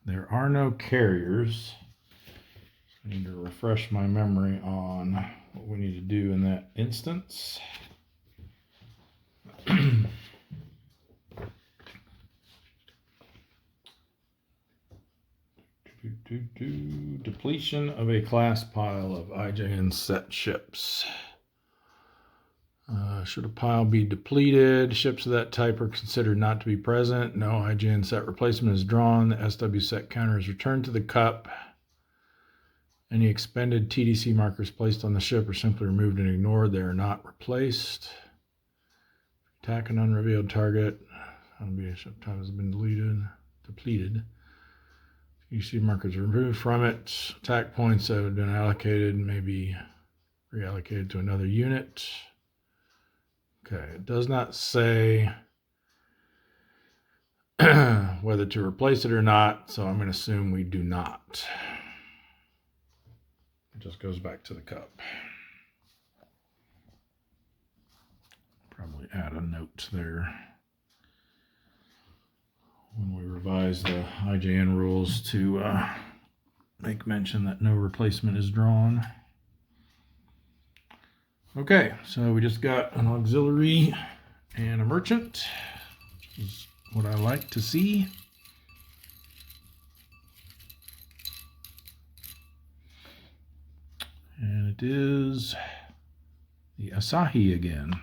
There are no carriers. I need to refresh my memory on what we need to do in that instance. Depletion of a class pile of IJN set ships. Should a pile be depleted, ships of that type are considered not to be present. No IJN set replacement is drawn. The SW set counter is returned to the cup. Any expended TDC markers placed on the ship are simply removed and ignored. They are not replaced. Attack an unrevealed target. Found to be a ship type has been depleted. TDC markers are removed from it. Attack points that have been allocated may be reallocated to another unit. Okay, it does not say whether to replace it or not, so I'm going to assume we do not. It just goes back to the cup. Probably add a note there when we revise the IJN rules to make mention that no replacement is drawn. Okay, so we just got an auxiliary and a merchant, which is what I like to see. And it is the Asahi again.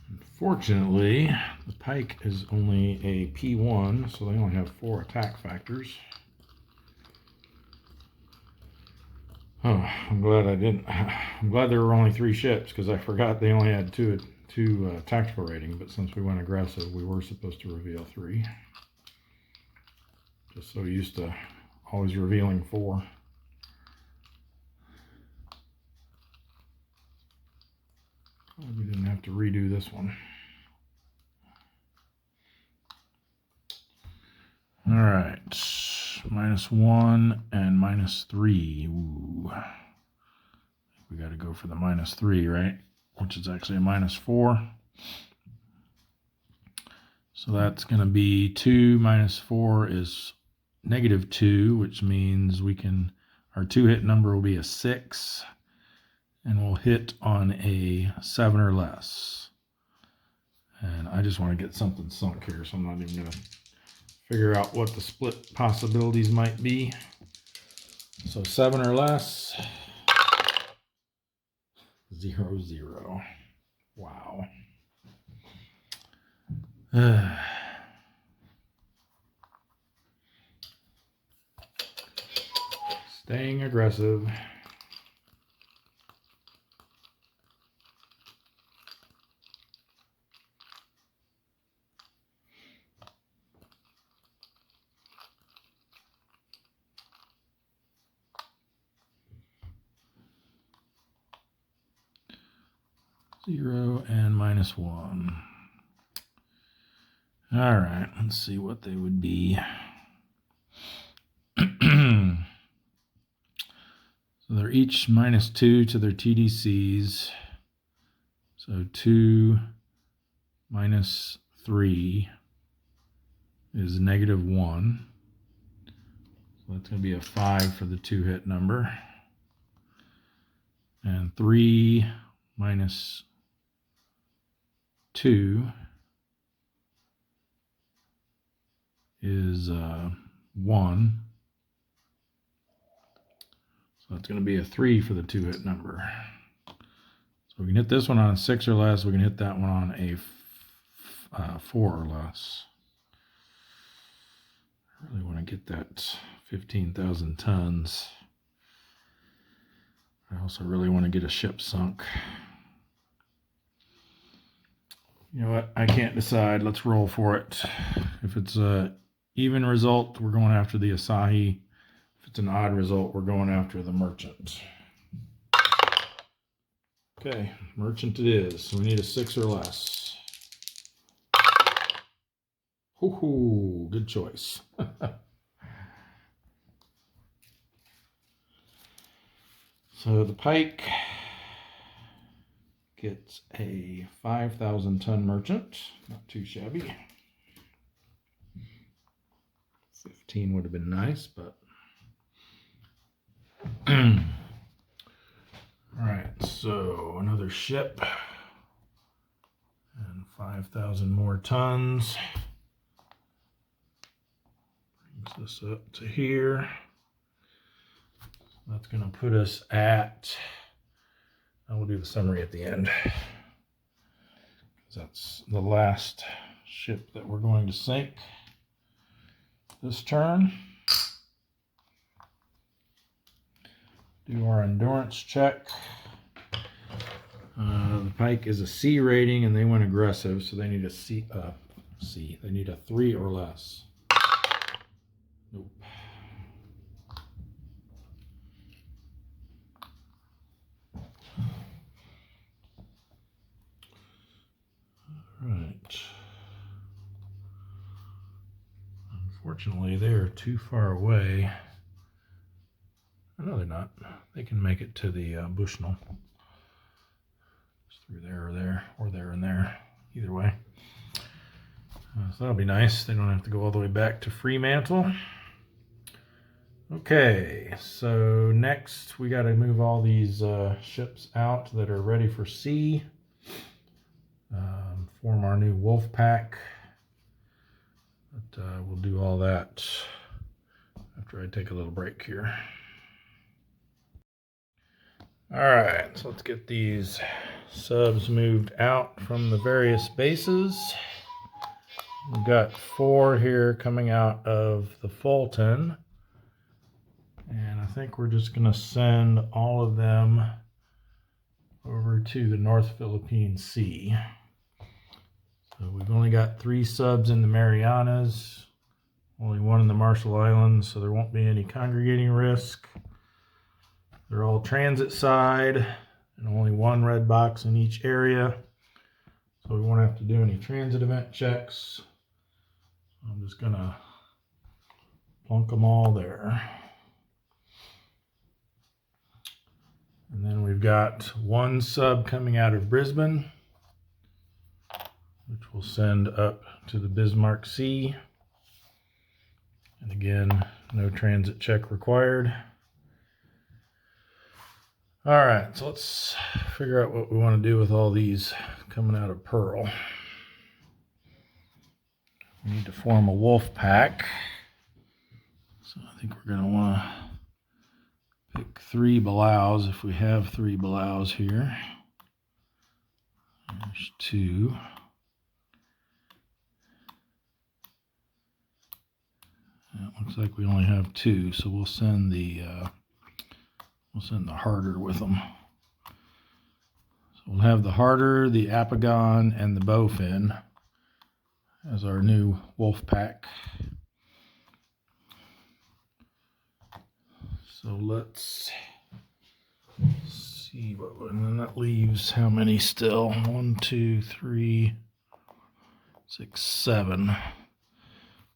Unfortunately, the Pike is only a P1, so they only have 4 attack factors. Oh, I'm glad there were only 3 ships, because I forgot they only had two tactical rating, but since we went aggressive, we were supposed to reveal 3. Just so used to always revealing 4. We didn't have to redo this one. All right, -1 and -3. Ooh. We got to go for the -3, right? Which is actually a -4. So that's going to be 2 minus 4 is -2, which means our 2-hit number will be a 6, and we'll hit on a 7 or less. And I just want to get something sunk here, so I'm not even going to figure out what the split possibilities might be. So 7 or less. 0, 0. Wow. Staying aggressive. Zero and -1. All right, let's see what they would be. So they're each -2 to their TDCs. So 2 minus 3 is -1. So that's going to be a 5 for the 2-hit number. And 3 minus 2 is 1. So it's going to be a 3 for the 2-hit number. So we can hit this one on a 6 or less. We can hit that one on a 4 or less. I really want to get that 15,000 tons. I also really want to get a ship sunk. You know what? I can't decide. Let's roll for it. If it's a even result, we're going after the Asahi. If it's an odd result, we're going after the merchant. Okay, merchant it is. So we need a 6 or less. Hoo-hoo, good choice. So the Pike gets a 5,000 ton merchant. Not too shabby. 15 would have been nice, but all right, so another ship and 5,000 more tons. Brings this up to here. That's going to put us at, I will do the summary at the end, because that's the last ship that we're going to sink this turn. Do our endurance check. The Pike is a C rating, and they went aggressive, so they need a C. They need a 3 or less. Nope. Right. Unfortunately, they're too far away. No, they're not. They can make it to the Bushnell. Just through there or there, or there and there. Either way. So that'll be nice. They don't have to go all the way back to Fremantle. Okay, so next we got to move all these ships out that are ready for sea. Form our new wolf pack. But we'll do all that after I take a little break here. All right, so let's get these subs moved out from the various bases. We've got 4 here coming out of the Fulton. And I think we're just going to send all of them over to the North Philippine Sea. So we've only got 3 subs in the Marianas, only 1 in the Marshall Islands, so there won't be any congregating risk. They're all transit side and only 1 red box in each area. So we won't have to do any transit event checks. I'm just going to plunk them all there. And then we've got 1 sub coming out of Brisbane, which we'll send up to the Bismarck Sea. And again, no transit check required. All right, so let's figure out what we want to do with all these coming out of Pearl. We need to form a wolf pack. So I think we're going to want to pick 3 Balaus if we have 3 Balaus here. There's 2. It looks like we only have 2, so we'll send the harder with them. So we'll have the harder, the apagon, and the bowfin as our new wolf pack. So let's see and then that leaves how many still? 1, 2, 3, 6, 7.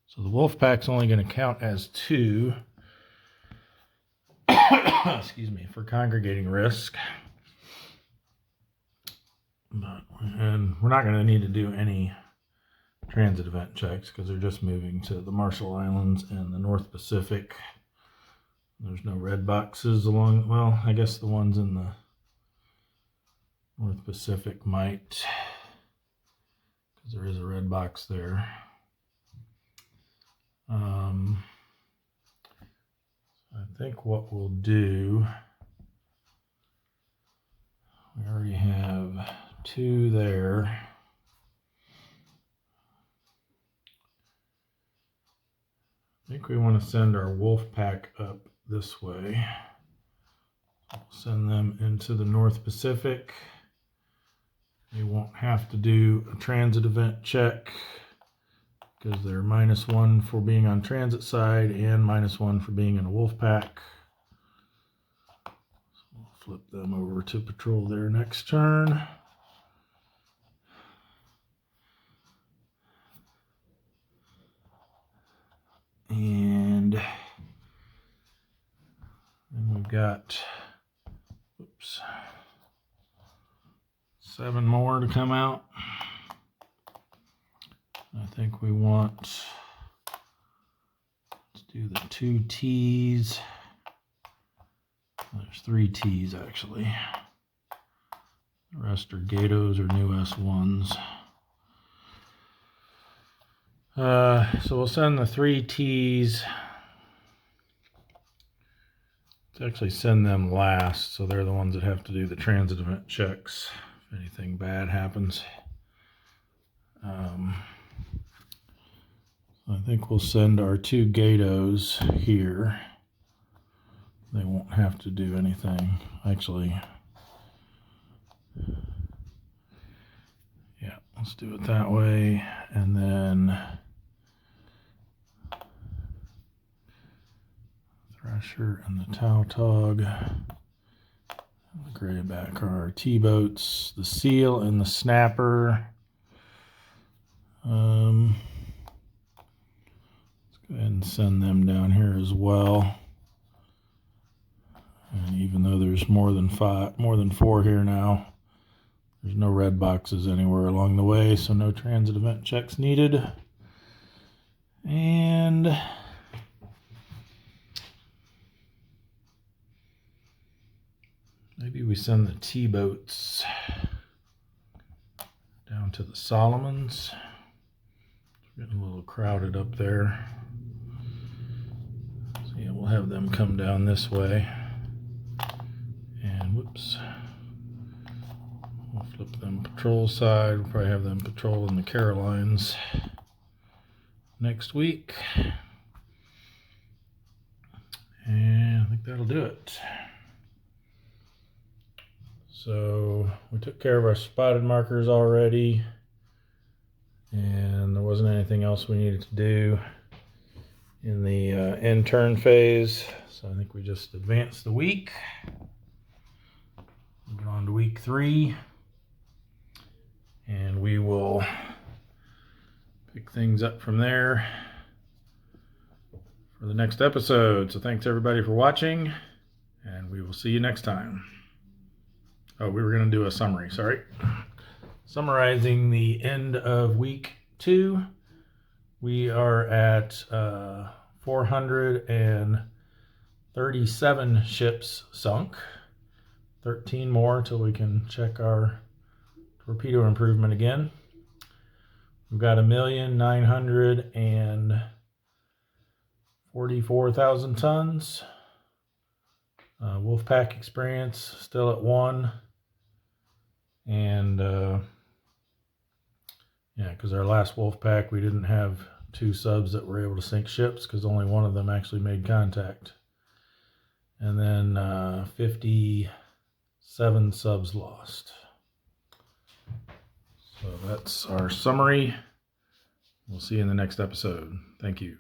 So the wolf pack's only going to count as 2. Excuse me, for congregating risk. And we're not going to need to do any transit event checks because they're just moving to the Marshall Islands and the North Pacific. There's no red boxes along, well, I guess the ones in the North Pacific might, because there is a red box there. I think what we'll do, we already have 2 there. I think we want to send our wolf pack up this way. We'll send them into the North Pacific. They won't have to do a transit event check because they're -1 for being on transit side and -1 for being in a wolf pack. So we'll flip them over to patrol their next turn. And then we've got 7 more to come out. I think we want, let's do the 2 T's. There's 3 T's actually. The rest are Gatos or new S1s. So we'll send the 3 T's. Let's actually send them last, so they're the ones that have to do the transit event checks if anything bad happens. I think we'll send our 2 Gatos here. They won't have to do anything. Actually, yeah, let's do it that way. And then Thrasher and the Tautog. The Grayback are our T-boats. The Seal and the Snapper. Let's go ahead and send them down here as well. And even though there's more than 4 here now, there's no red boxes anywhere along the way, so no transit event checks needed. And Maybe we send the T-boats down to the Solomons. It's getting a little crowded up there. So yeah, we'll have them come down this way. And whoops. We'll flip them patrol side. We'll probably have them patrol in the Carolines next week. And I think that'll do it. So we took care of our spotted markers already, and there wasn't anything else we needed to do in the end turn phase. So I think we just advanced the week. Moving on to week 3, and we will pick things up from there for the next episode. So thanks everybody for watching, and we will see you next time. Oh, we were going to do a summary, sorry. Summarizing the end of week 2, we are at 437 ships sunk. 13 more till we can check our torpedo improvement again. We've got 1,944,000 tons. Wolfpack experience still at 1. And yeah, because our last Wolfpack, we didn't have 2 subs that were able to sink ships because only one of them actually made contact. And then 57 subs lost. So that's our summary. We'll see you in the next episode. Thank you.